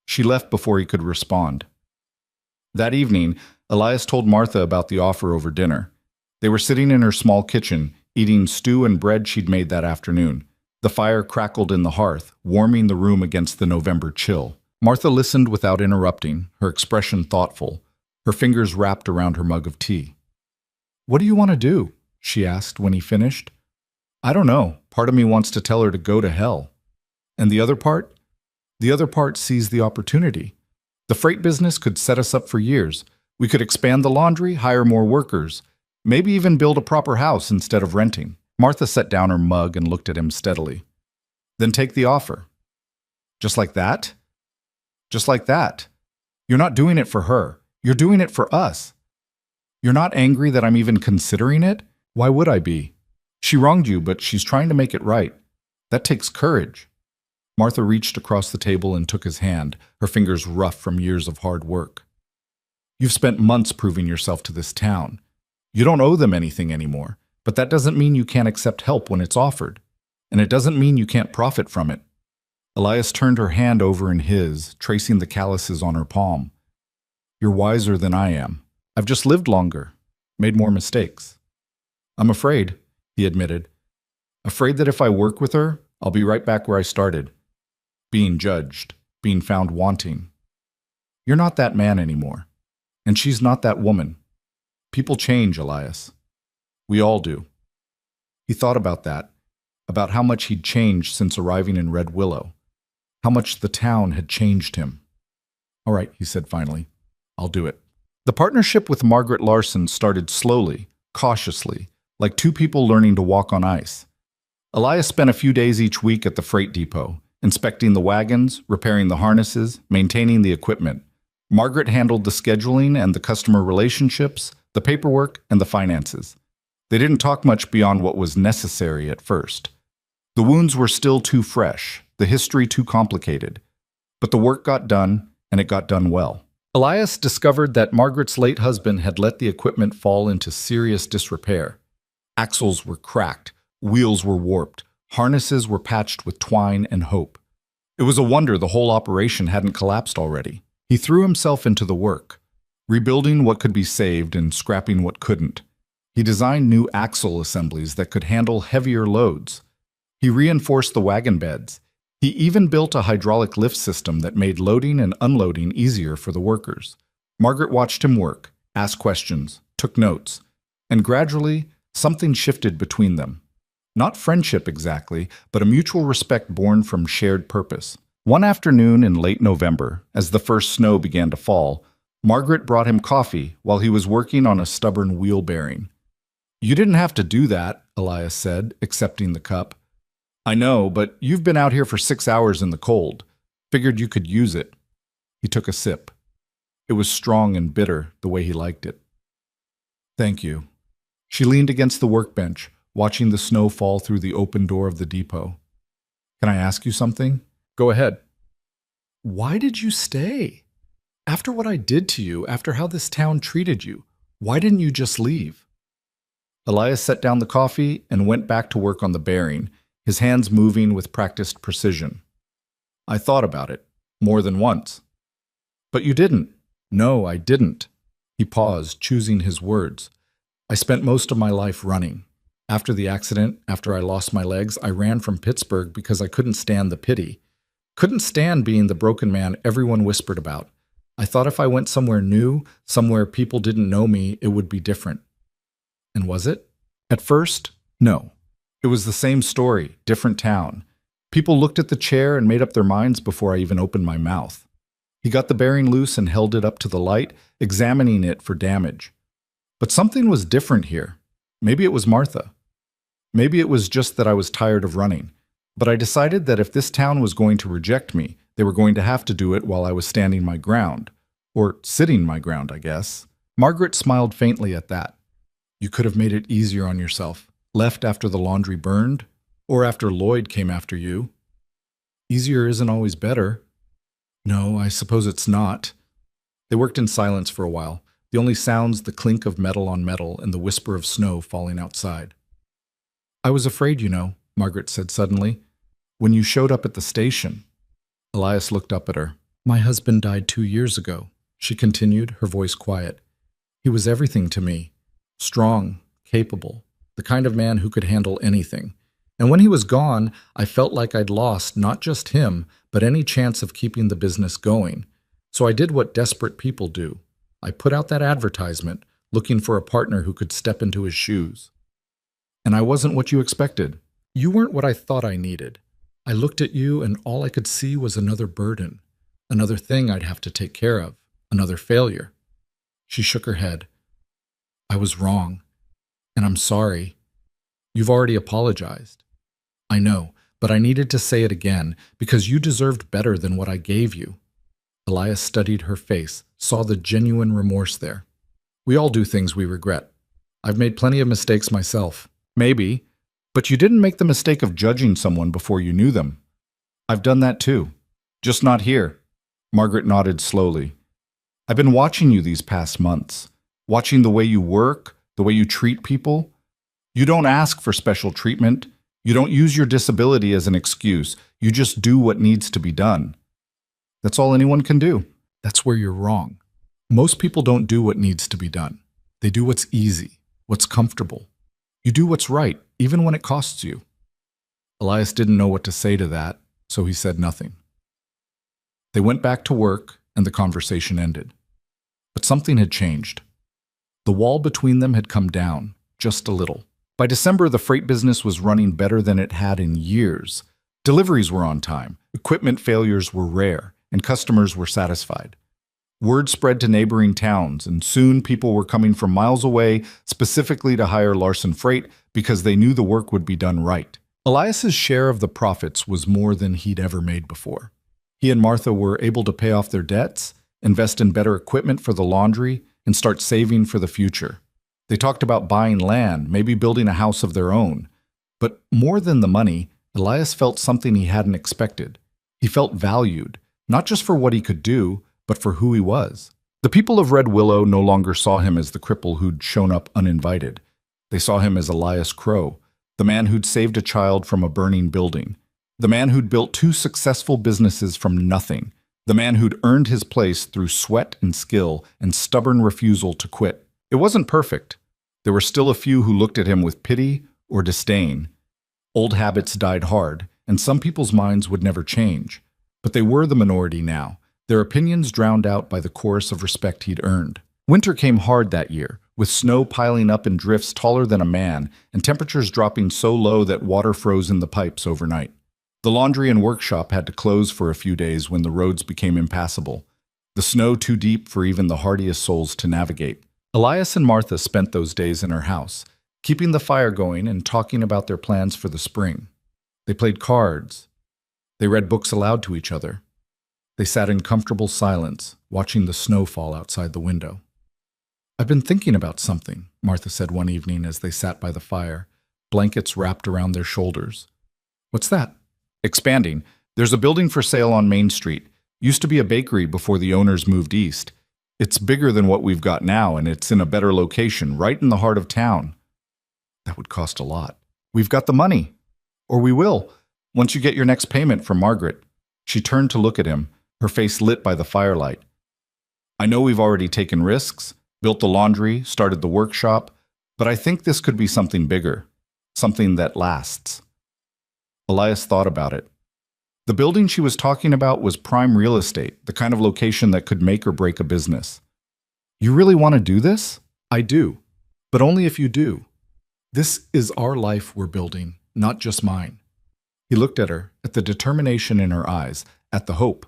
She left before he could respond. That evening, Elias told Martha about the offer over dinner. They were sitting in her small kitchen, eating stew and bread she'd made that afternoon. The fire crackled in the hearth, warming the room against the November chill. Martha listened without interrupting, her expression thoughtful, her fingers wrapped around her mug of tea. "What do you want to do?" she asked when he finished. "I don't know. Part of me wants to tell her to go to hell. And the other part? The other part sees the opportunity. The freight business could set us up for years. We could expand the laundry, hire more workers, maybe even build a proper house instead of renting." Martha set down her mug and looked at him steadily. "Then take the offer." "Just like that?" "Just like that. You're not doing it for her. You're doing it for us. You're not angry that I'm even considering it? Why would I be? She wronged you, but she's trying to make it right. That takes courage." Martha reached across the table and took his hand, her fingers rough from years of hard work. "You've spent months proving yourself to this town. You don't owe them anything anymore, but that doesn't mean you can't accept help when it's offered. And it doesn't mean you can't profit from it." Elias turned her hand over in his, tracing the calluses on her palm. "You're wiser than I am. I've just lived longer, made more mistakes. I'm afraid," he admitted. "Afraid that if I work with her, I'll be right back where I started. Being judged, being found wanting. You're not that man anymore, and she's not that woman. People change, Elias. We all do." He thought about that, about how much he'd changed since arriving in Red Willow, how much the town had changed him. "All right," he said finally, "I'll do it." The partnership with Margaret Larson started slowly, cautiously, like two people learning to walk on ice. Elias spent a few days each week at the freight depot, inspecting the wagons, repairing the harnesses, maintaining the equipment. Margaret handled the scheduling and the customer relationships, the paperwork, and the finances. They didn't talk much beyond what was necessary at first. The wounds were still too fresh, the history too complicated. But the work got done, and it got done well. Elias discovered that Margaret's late husband had let the equipment fall into serious disrepair. Axles were cracked, wheels were warped, harnesses were patched with twine and hope. It was a wonder the whole operation hadn't collapsed already. He threw himself into the work, rebuilding what could be saved and scrapping what couldn't. He designed new axle assemblies that could handle heavier loads. He reinforced the wagon beds. He even built a hydraulic lift system that made loading and unloading easier for the workers. Margaret watched him work, asked questions, took notes, and gradually something shifted between them. Not friendship exactly, but a mutual respect born from shared purpose. One afternoon in late November, as the first snow began to fall, Margaret brought him coffee while he was working on a stubborn wheel bearing. "You didn't have to do that," Elias said, accepting the cup. "I know, but you've been out here for 6 hours in the cold. Figured you could use it." He took a sip. It was strong and bitter, the way he liked it. "Thank you." She leaned against the workbench, watching the snow fall through the open door of the depot. "Can I ask you something?" "Go ahead." "Why did you stay? After what I did to you, after how this town treated you, why didn't you just leave?" Elias set down the coffee and went back to work on the bearing, his hands moving with practiced precision. "I thought about it, more than once." "But you didn't." "No, I didn't." He paused, choosing his words. "I spent most of my life running. After the accident, after I lost my legs, I ran from Pittsburgh because I couldn't stand the pity. Couldn't stand being the broken man everyone whispered about. I thought if I went somewhere new, somewhere people didn't know me, it would be different." "And was it?" "At first, no. It was the same story, different town. People looked at the chair and made up their minds before I even opened my mouth." He got the bearing loose and held it up to the light, examining it for damage. But something was different here. Maybe it was Martha. Maybe it was just that I was tired of running. But I decided that if this town was going to reject me, they were going to have to do it while I was standing my ground. Or sitting my ground, I guess. Margaret smiled faintly at that. "You could have made it easier on yourself. Left after the laundry burned, or after Lloyd came after you. Easier isn't always better." "No, I suppose it's not." They worked in silence for a while, the only sounds the clink of metal on metal and the whisper of snow falling outside. "I was afraid, you know," Margaret said suddenly, "when you showed up at the station." Elias looked up at her. "My husband died 2 years ago," she continued, her voice quiet. "He was everything to me. Strong, capable, the kind of man who could handle anything. And when he was gone, I felt like I'd lost not just him, but any chance of keeping the business going. So I did what desperate people do. I put out that advertisement, looking for a partner who could step into his shoes. And I wasn't what you expected. You weren't what I thought I needed. I looked at you and all I could see was another burden, another thing I'd have to take care of, another failure. She shook her head. I was wrong, and I'm sorry. You've already apologized. I know, but I needed to say it again because you deserved better than what I gave you. Elias studied her face, saw the genuine remorse there. We all do things we regret. I've made plenty of mistakes myself. Maybe, but you didn't make the mistake of judging someone before you knew them. I've done that too, just not here. Margaret nodded slowly. I've been watching you these past months, watching the way you work, the way you treat people. You don't ask for special treatment. You don't use your disability as an excuse. You just do what needs to be done. That's all anyone can do. That's where you're wrong. Most people don't do what needs to be done. They do what's easy, what's comfortable. You do what's right, even when it costs you. Elias didn't know what to say to that, so he said nothing. They went back to work, and the conversation ended. But something had changed. The wall between them had come down, just a little. By December, the freight business was running better than it had in years. Deliveries were on time, equipment failures were rare, and customers were satisfied. Word spread to neighboring towns, and soon people were coming from miles away specifically to hire Larson Freight because they knew the work would be done right. Elias's share of the profits was more than he'd ever made before. He and Martha were able to pay off their debts, invest in better equipment for the laundry, and start saving for the future. They talked about buying land, maybe building a house of their own. But more than the money, Elias felt something he hadn't expected. He felt valued, not just for what he could do, but for who he was. The people of Red Willow no longer saw him as the cripple who'd shown up uninvited. They saw him as Elias Crow, the man who'd saved a child from a burning building, the man who'd built 2 successful businesses from nothing, the man who'd earned his place through sweat and skill and stubborn refusal to quit. It wasn't perfect. There were still a few who looked at him with pity or disdain. Old habits died hard, and some people's minds would never change. But they were the minority now, their opinions drowned out by the chorus of respect he'd earned. Winter came hard that year, with snow piling up in drifts taller than a man and temperatures dropping so low that water froze in the pipes overnight. The laundry and workshop had to close for a few days when the roads became impassable, the snow too deep for even the hardiest souls to navigate. Elias and Martha spent those days in her house, keeping the fire going and talking about their plans for the spring. They played cards. They read books aloud to each other. They sat in comfortable silence, watching the snow fall outside the window. I've been thinking about something, Martha said one evening as they sat by the fire, blankets wrapped around their shoulders. What's that? Expanding. There's a building for sale on Main Street. Used to be a bakery before the owners moved east. It's bigger than what we've got now, and it's in a better location, right in the heart of town. That would cost a lot. We've got the money. Or we will, once you get your next payment from Margaret. She turned to look at him, her face lit by the firelight. I know we've already taken risks, built the laundry, started the workshop, but I think this could be something bigger, something that lasts. Elias thought about it. The building she was talking about was prime real estate, the kind of location that could make or break a business. You really want to do this? I do, but only if you do. This is our life we're building, not just mine. He looked at her, at the determination in her eyes, at the hope.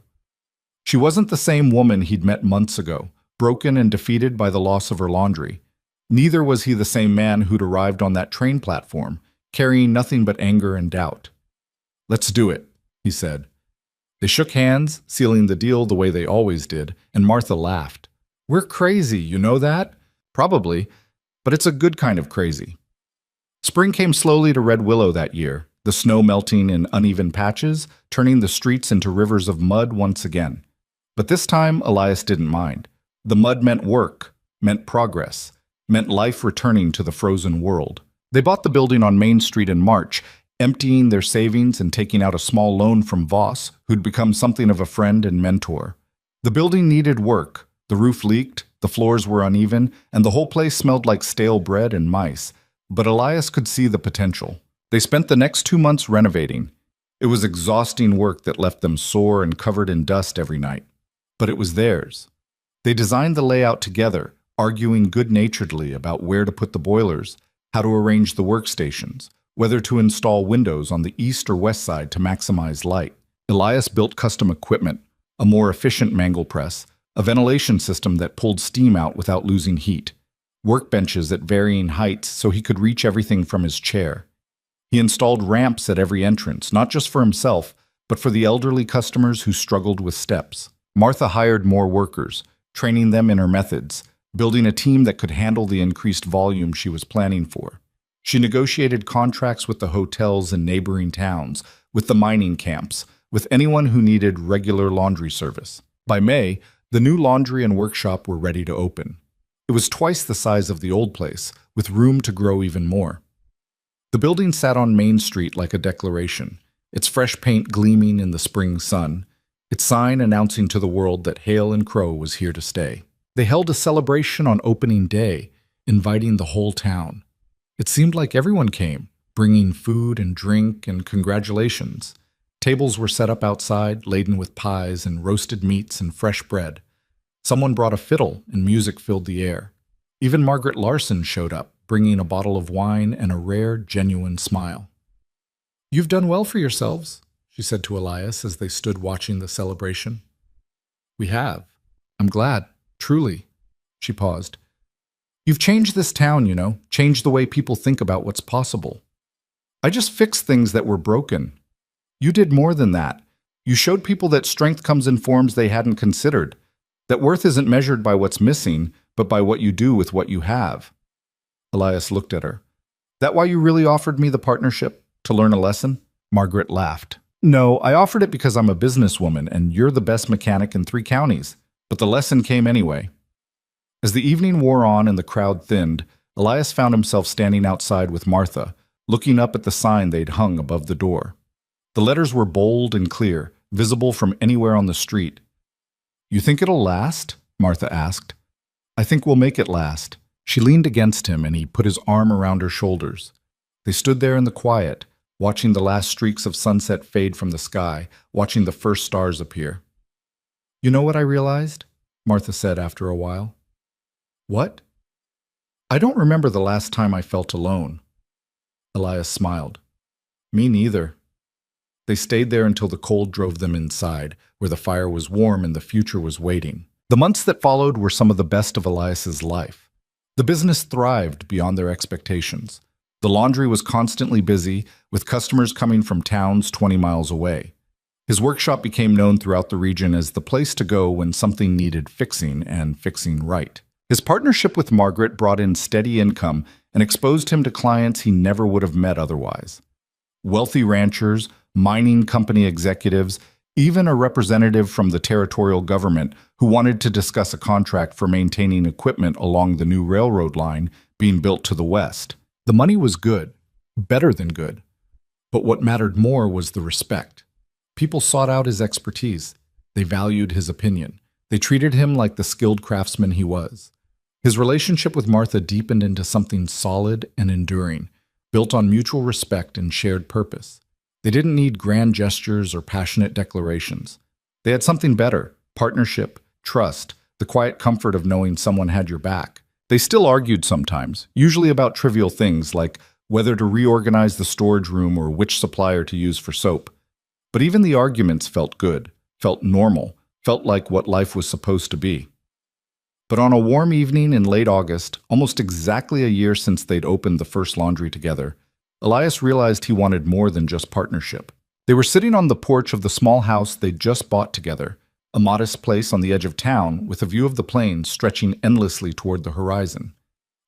She wasn't the same woman he'd met months ago, broken and defeated by the loss of her laundry. Neither was he the same man who'd arrived on that train platform, carrying nothing but anger and doubt. Let's do it, he said. They shook hands, sealing the deal the way they always did, and Martha laughed. We're crazy, you know that? Probably, but it's a good kind of crazy. Spring came slowly to Red Willow that year, the snow melting in uneven patches, turning the streets into rivers of mud once again. But this time, Elias didn't mind. The mud meant work, meant progress, meant life returning to the frozen world. They bought the building on Main Street in March, emptying their savings and taking out a small loan from Voss, who'd become something of a friend and mentor. The building needed work. The roof leaked, the floors were uneven, and the whole place smelled like stale bread and mice. But Elias could see the potential. They spent the next 2 months renovating. It was exhausting work that left them sore and covered in dust every night. But it was theirs. They designed the layout together, arguing good-naturedly about where to put the boilers, how to arrange the workstations, whether to install windows on the east or west side to maximize light. Elias built custom equipment, a more efficient mangle press, a ventilation system that pulled steam out without losing heat, workbenches at varying heights so he could reach everything from his chair. He installed ramps at every entrance, not just for himself, but for the elderly customers who struggled with steps. Martha hired more workers, training them in her methods, building a team that could handle the increased volume she was planning for. She negotiated contracts with the hotels in neighboring towns, with the mining camps, with anyone who needed regular laundry service. By May, the new laundry and workshop were ready to open. It was twice the size of the old place, with room to grow even more. The building sat on Main Street like a declaration, its fresh paint gleaming in the spring sun, its sign announcing to the world that Hale and Crow was here to stay. They held a celebration on opening day, inviting the whole town. It seemed like everyone came, bringing food and drink and congratulations. Tables were set up outside, laden with pies and roasted meats and fresh bread. Someone brought a fiddle, and music filled the air. Even Margaret Larson showed up, bringing a bottle of wine and a rare, genuine smile. "You've done well for yourselves," she said to Elias as they stood watching the celebration. "We have. I'm glad, truly." She paused. "You've changed this town, changed the way people think about what's possible. I just fixed things that were broken. You did more than that. You showed people that strength comes in forms they hadn't considered, that worth isn't measured by what's missing, but by what you do with what you have." Elias looked at her. "That why you really offered me the partnership? To learn a lesson?" Margaret laughed. "No, I offered it because I'm a businesswoman and you're the best mechanic in 3 counties. But the lesson came anyway." As the evening wore on and the crowd thinned, Elias found himself standing outside with Martha, looking up at the sign they'd hung above the door. The letters were bold and clear, visible from anywhere on the street. "You think it'll last?" Martha asked. "I think we'll make it last." She leaned against him and he put his arm around her shoulders. They stood there in the quiet, watching the last streaks of sunset fade from the sky, watching the first stars appear. "You know what I realized?" Martha said after a while. "What?" "I don't remember the last time I felt alone." Elias smiled. "Me neither." They stayed there until the cold drove them inside, where the fire was warm and the future was waiting. The months that followed were some of the best of Elias's life. The business thrived beyond their expectations. The laundry was constantly busy, with customers coming from towns 20 miles away. His workshop became known throughout the region as the place to go when something needed fixing, and fixing right. His partnership with Margaret brought in steady income and exposed him to clients he never would have met otherwise. Wealthy ranchers, mining company executives, even a representative from the territorial government who wanted to discuss a contract for maintaining equipment along the new railroad line being built to the west. The money was good, better than good. But what mattered more was the respect. People sought out his expertise. They valued his opinion. They treated him like the skilled craftsman he was. His relationship with Martha deepened into something solid and enduring, built on mutual respect and shared purpose. They didn't need grand gestures or passionate declarations. They had something better: partnership, trust, the quiet comfort of knowing someone had your back. They still argued sometimes, usually about trivial things like whether to reorganize the storage room or which supplier to use for soap. But even the arguments felt good, felt normal, felt like what life was supposed to be. But on a warm evening in late August, almost exactly a year since they'd opened the first laundry together, Elias realized he wanted more than just partnership. They were sitting on the porch of the small house they'd just bought together, a modest place on the edge of town with a view of the plains stretching endlessly toward the horizon.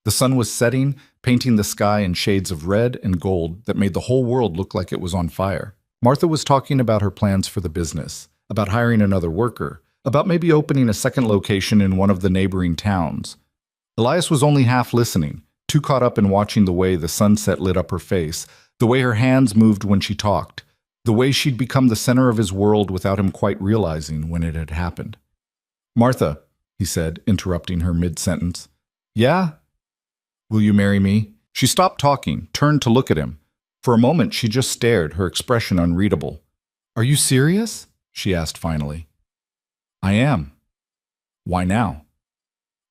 The sun was setting, painting the sky in shades of red and gold that made the whole world look like it was on fire. Martha was talking about her plans for the business, about hiring another worker, about maybe opening a second location in one of the neighboring towns. Elias was only half listening, too caught up in watching the way the sunset lit up her face, the way her hands moved when she talked, the way she'd become the center of his world without him quite realizing when it had happened. "Martha," he said, interrupting her mid-sentence. "Yeah? Will you marry me?" She stopped talking, turned to look at him. For a moment, she just stared, her expression unreadable. "Are you serious?" she asked finally. "I am." "Why now?"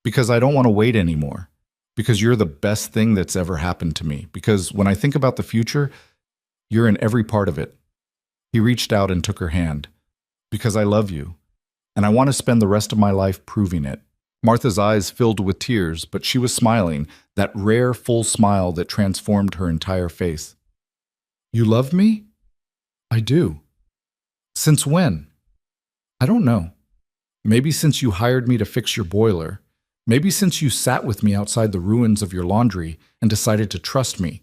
"Because I don't want to wait anymore. Because you're the best thing that's ever happened to me. Because when I think about the future, you're in every part of it." He reached out and took her hand. "Because I love you, and I want to spend the rest of my life proving it." Martha's eyes filled with tears, but she was smiling, that rare, full smile that transformed her entire face. "You love me?" "I do." "Since when?" "I don't know. Maybe since you hired me to fix your boiler. Maybe since you sat with me outside the ruins of your laundry and decided to trust me.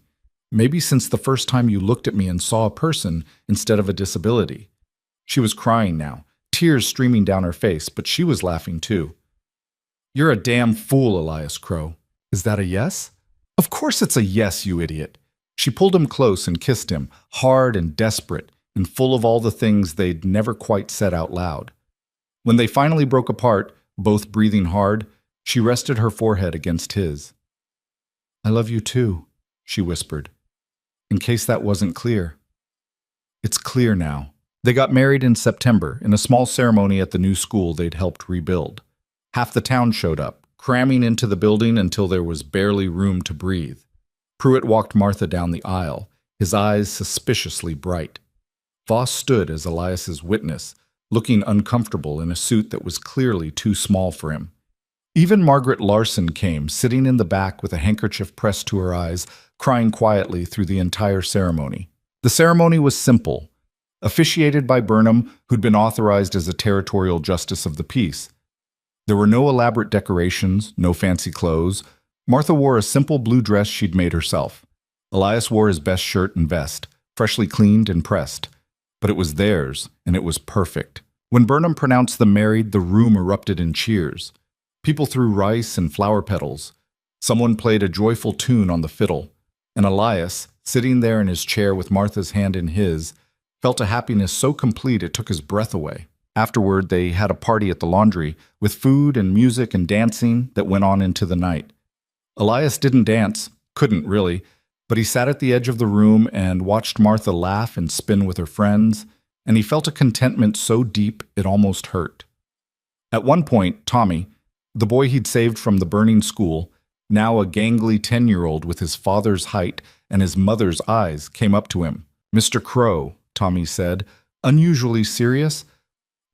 Maybe since the first time you looked at me and saw a person instead of a disability." She was crying now, tears streaming down her face, but she was laughing too. "You're a damn fool, Elias Crow." "Is that a yes?" "Of course it's a yes, you idiot." She pulled him close and kissed him, hard and desperate, and full of all the things they'd never quite said out loud. When they finally broke apart, both breathing hard, she rested her forehead against his. "I love you too," she whispered, in case that wasn't clear. It's clear now. They got married in September in a small ceremony at the new school they'd helped rebuild. Half the town showed up, cramming into the building until there was barely room to breathe. Pruitt walked Martha down the aisle, his eyes suspiciously bright. Voss stood as Elias's witness, looking uncomfortable in a suit that was clearly too small for him. Even Margaret Larson came, sitting in the back with a handkerchief pressed to her eyes, crying quietly through the entire ceremony. The ceremony was simple, officiated by Burnham, who'd been authorized as a territorial justice of the peace. There were no elaborate decorations, no fancy clothes. Martha wore a simple blue dress she'd made herself. Elias wore his best shirt and vest, freshly cleaned and pressed. But it was theirs, and it was perfect. When Burnham pronounced them married, the room erupted in cheers. People threw rice and flower petals. Someone played a joyful tune on the fiddle, and Elias, sitting there in his chair with Martha's hand in his, felt a happiness so complete it took his breath away. Afterward, they had a party at the laundry, with food and music and dancing that went on into the night. Elias didn't dance, couldn't really, but he sat at the edge of the room and watched Martha laugh and spin with her friends, and he felt a contentment so deep it almost hurt. At one point, Tommy, the boy he'd saved from the burning school, now a gangly 10-year-old with his father's height and his mother's eyes, came up to him. "Mr. Crow," Tommy said, unusually serious,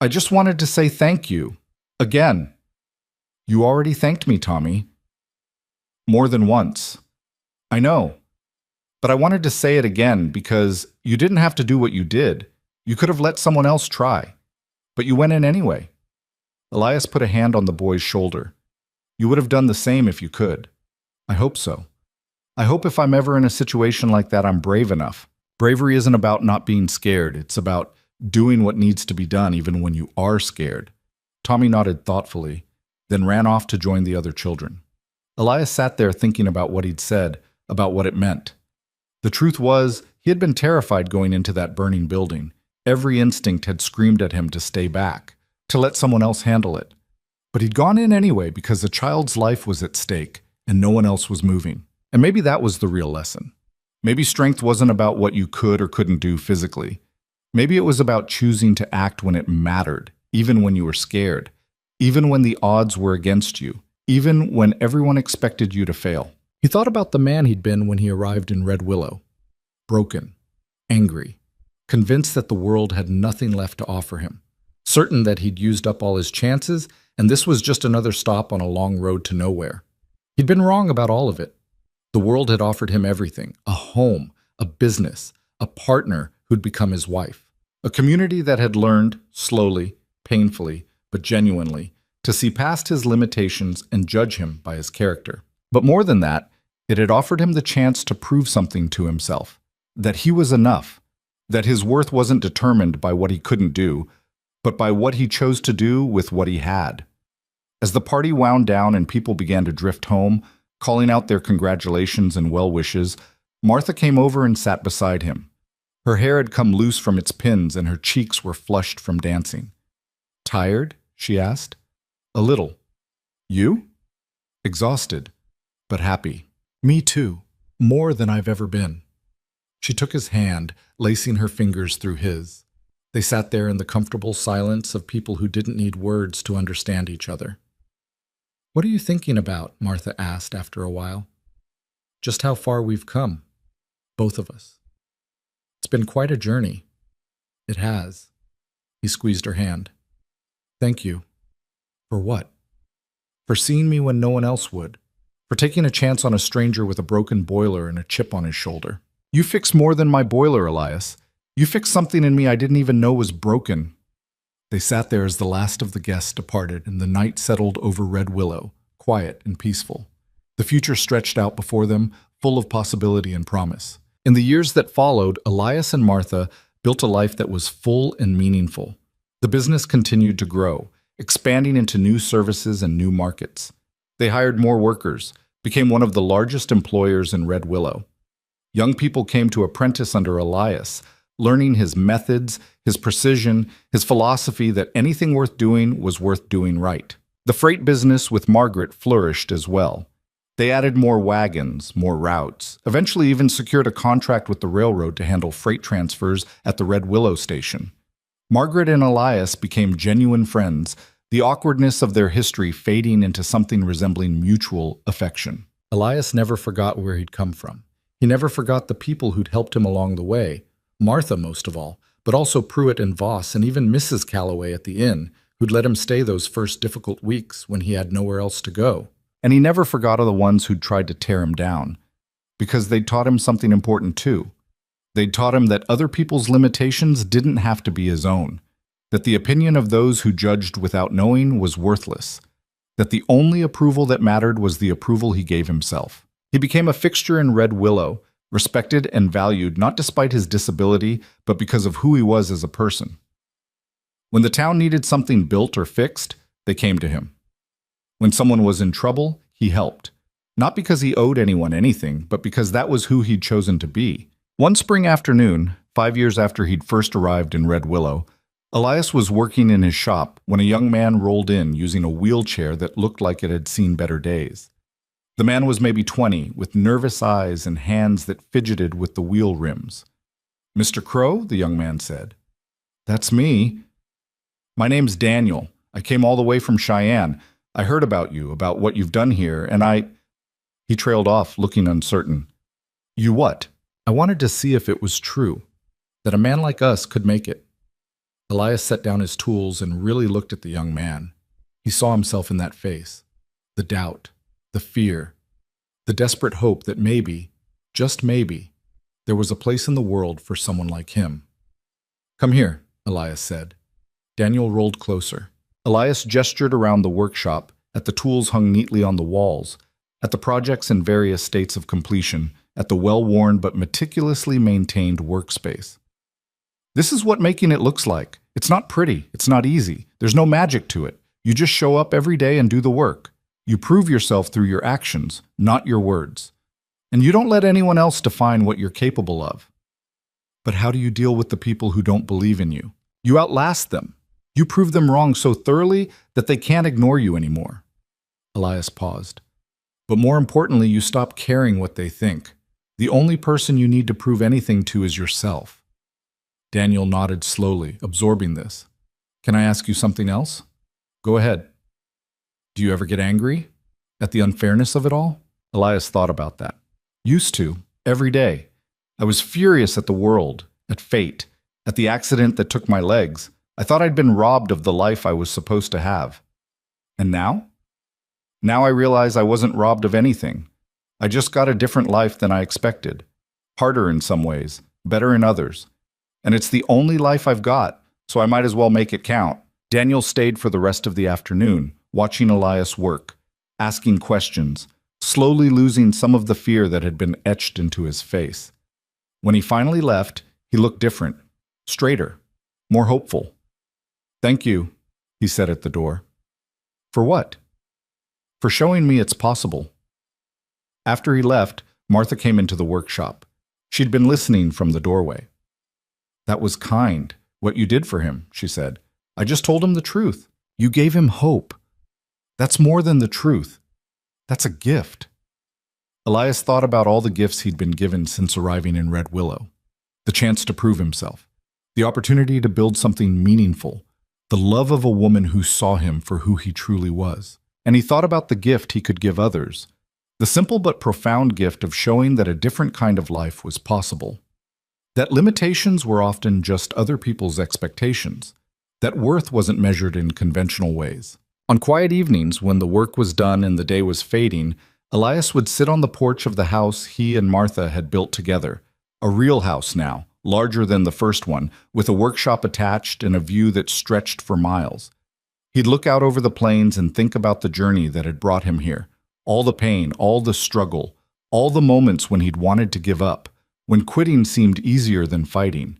"I just wanted to say thank you. Again." "You already thanked me, Tommy." "More than once." "I know. But I wanted to say it again because you didn't have to do what you did. You could have let someone else try. But you went in anyway." Elias put a hand on the boy's shoulder. "You would have done the same if you could." "I hope so. I hope if I'm ever in a situation like that, I'm brave enough. Bravery isn't about not being scared. It's about doing what needs to be done even when you are scared." Tommy nodded thoughtfully, then ran off to join the other children. Elias sat there thinking about what he'd said, about what it meant. The truth was, he had been terrified going into that burning building. Every instinct had screamed at him to stay back, to let someone else handle it. But he'd gone in anyway because a child's life was at stake, and no one else was moving. And maybe that was the real lesson. Maybe strength wasn't about what you could or couldn't do physically. Maybe it was about choosing to act when it mattered, even when you were scared, even when the odds were against you, even when everyone expected you to fail. He thought about the man he'd been when he arrived in Red Willow. Broken, angry, convinced that the world had nothing left to offer him, certain that he'd used up all his chances, and this was just another stop on a long road to nowhere. He'd been wrong about all of it. The world had offered him everything: a home, a business, a partner who'd become his wife, a community that had learned, slowly, painfully, but genuinely, to see past his limitations and judge him by his character. But more than that, it had offered him the chance to prove something to himself, that he was enough, that his worth wasn't determined by what he couldn't do, but by what he chose to do with what he had. As the party wound down and people began to drift home, calling out their congratulations and well wishes, Martha came over and sat beside him. Her hair had come loose from its pins and her cheeks were flushed from dancing. "Tired?" she asked. "A little." "You?" "Exhausted, but happy." "Me too. More than I've ever been." She took his hand, lacing her fingers through his. They sat there in the comfortable silence of people who didn't need words to understand each other. "What are you thinking about?" Martha asked after a while. "Just how far we've come, both of us. It's been quite a journey." "It has." He squeezed her hand. "Thank you." "For what?" "For seeing me when no one else would. For taking a chance on a stranger with a broken boiler and a chip on his shoulder." "You fixed more than my boiler, Elias. You fixed something in me I didn't even know was broken." They sat there as the last of the guests departed and the night settled over Red Willow, quiet and peaceful. The future stretched out before them, full of possibility and promise. In the years that followed, Elias and Martha built a life that was full and meaningful. The business continued to grow, expanding into new services and new markets. They hired more workers, became one of the largest employers in Red Willow. Young people came to apprentice under Elias, learning his methods, his precision, his philosophy that anything worth doing was worth doing right. The freight business with Margaret flourished as well. They added more wagons, more routes, eventually even secured a contract with the railroad to handle freight transfers at the Red Willow station. Margaret and Elias became genuine friends, the awkwardness of their history fading into something resembling mutual affection. Elias never forgot where he'd come from. He never forgot the people who'd helped him along the way, Martha most of all, but also Pruitt and Voss and even Mrs. Calloway at the inn, who'd let him stay those first difficult weeks when he had nowhere else to go. And he never forgot of the ones who'd tried to tear him down, because they'd taught him something important too. They'd taught him that other people's limitations didn't have to be his own, that the opinion of those who judged without knowing was worthless, that the only approval that mattered was the approval he gave himself. He became a fixture in Red Willow, respected and valued not despite his disability, but because of who he was as a person. When the town needed something built or fixed, they came to him. When someone was in trouble, he helped. Not because he owed anyone anything, but because that was who he'd chosen to be. One spring afternoon, 5 years after he'd first arrived in Red Willow, Elias was working in his shop when a young man rolled in using a wheelchair that looked like it had seen better days. The man was maybe 20, with nervous eyes and hands that fidgeted with the wheel rims. "Mr. Crow?" the young man said. "That's me. My name's Daniel. I came all the way from Cheyenne. I heard about you, about what you've done here, and He trailed off, looking uncertain. "You what?" "I wanted to see if it was true, that a man like us could make it." Elias set down his tools and really looked at the young man. He saw himself in that face, the doubt, the fear, the desperate hope that maybe, just maybe, there was a place in the world for someone like him. "Come here," Elias said. Daniel rolled closer. Elias gestured around the workshop, at the tools hung neatly on the walls, at the projects in various states of completion, at the well-worn but meticulously maintained workspace. "This is what making it looks like. It's not pretty. It's not easy. There's no magic to it. You just show up every day and do the work. You prove yourself through your actions, not your words. And you don't let anyone else define what you're capable of. But how do you deal with the people who don't believe in you? You outlast them. You prove them wrong so thoroughly that they can't ignore you anymore." Elias paused. "But more importantly, you stop caring what they think. The only person you need to prove anything to is yourself." Daniel nodded slowly, absorbing this. "Can I ask you something else?" "Go ahead." "Do you ever get angry? At the unfairness of it all?" Elias thought about that. "Used to, every day. I was furious at the world, at fate, at the accident that took my legs. I thought I'd been robbed of the life I was supposed to have. And now? Now I realize I wasn't robbed of anything. I just got a different life than I expected. Harder in some ways, better in others. And it's the only life I've got, so I might as well make it count." Daniel stayed for the rest of the afternoon, watching Elias work, asking questions, slowly losing some of the fear that had been etched into his face. When he finally left, he looked different, straighter, more hopeful. "Thank you," he said at the door. "For what?" "For showing me it's possible." After he left, Martha came into the workshop. She'd been listening from the doorway. "That was kind, what you did for him," she said. "I just told him the truth. You gave him hope. That's more than the truth. That's a gift." Elias thought about all the gifts he'd been given since arriving in Red Willow. the chance to prove himself, the opportunity to build something meaningful, the love of a woman who saw him for who he truly was. And he thought about the gift he could give others, the simple but profound gift of showing that a different kind of life was possible. That limitations were often just other people's expectations, that worth wasn't measured in conventional ways. On quiet evenings, when the work was done and the day was fading, Elias would sit on the porch of the house he and Martha had built together, a real house now, larger than the first one, with a workshop attached and a view that stretched for miles. He'd look out over the plains and think about the journey that had brought him here, all the pain, all the struggle, all the moments when he'd wanted to give up, when quitting seemed easier than fighting.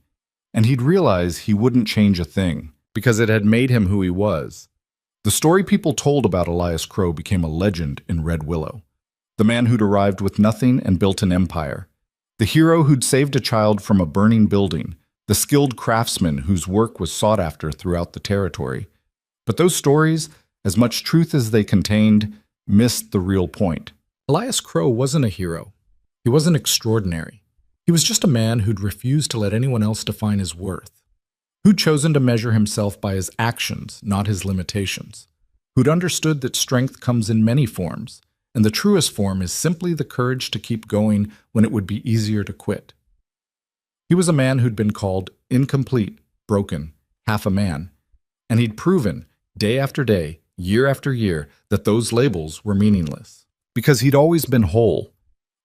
And he'd realize he wouldn't change a thing, because it had made him who he was. The story people told about Elias Crow became a legend in Red Willow. The man who'd arrived with nothing and built an empire. The hero who'd saved a child from a burning building. The skilled craftsman whose work was sought after throughout the territory. But those stories, as much truth as they contained, missed the real point. Elias Crow wasn't a hero. He wasn't extraordinary. He was just a man who'd refused to let anyone else define his worth. Who'd chosen to measure himself by his actions, not his limitations. Who'd understood that strength comes in many forms, and the truest form is simply the courage to keep going when it would be easier to quit. He was a man who'd been called incomplete, broken, half a man, and he'd proven, day after day, year after year, that those labels were meaningless. Because he'd always been whole.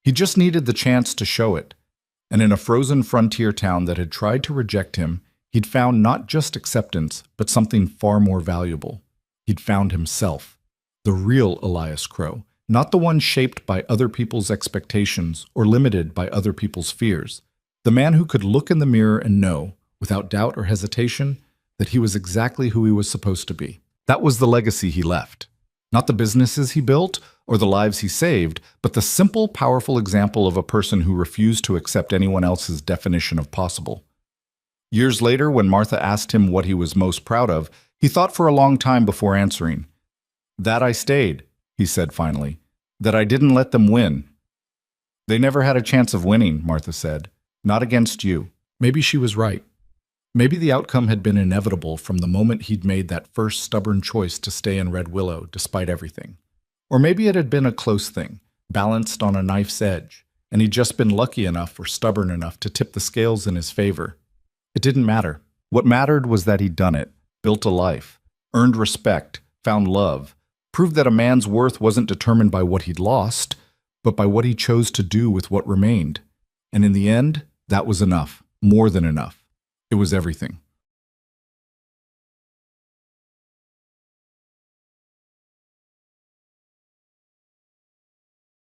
He just needed the chance to show it. And in a frozen frontier town that had tried to reject him, he'd found not just acceptance, but something far more valuable. He'd found himself, the real Elias Crow, not the one shaped by other people's expectations or limited by other people's fears. The man who could look in the mirror and know, without doubt or hesitation, that he was exactly who he was supposed to be. That was the legacy he left. Not the businesses he built or the lives he saved, but the simple, powerful example of a person who refused to accept anyone else's definition of possible. Years later, when Martha asked him what he was most proud of, he thought for a long time before answering. "That I stayed," he said finally. "That I didn't let them win." "They never had a chance of winning," Martha said. "Not against you." Maybe she was right. Maybe the outcome had been inevitable from the moment he'd made that first stubborn choice to stay in Red Willow despite everything. Or maybe it had been a close thing, balanced on a knife's edge, and he'd just been lucky enough or stubborn enough to tip the scales in his favor. It didn't matter. What mattered was that he'd done it, built a life, earned respect, found love, proved that a man's worth wasn't determined by what he'd lost, but by what he chose to do with what remained. And in the end, that was enough, more than enough. It was everything.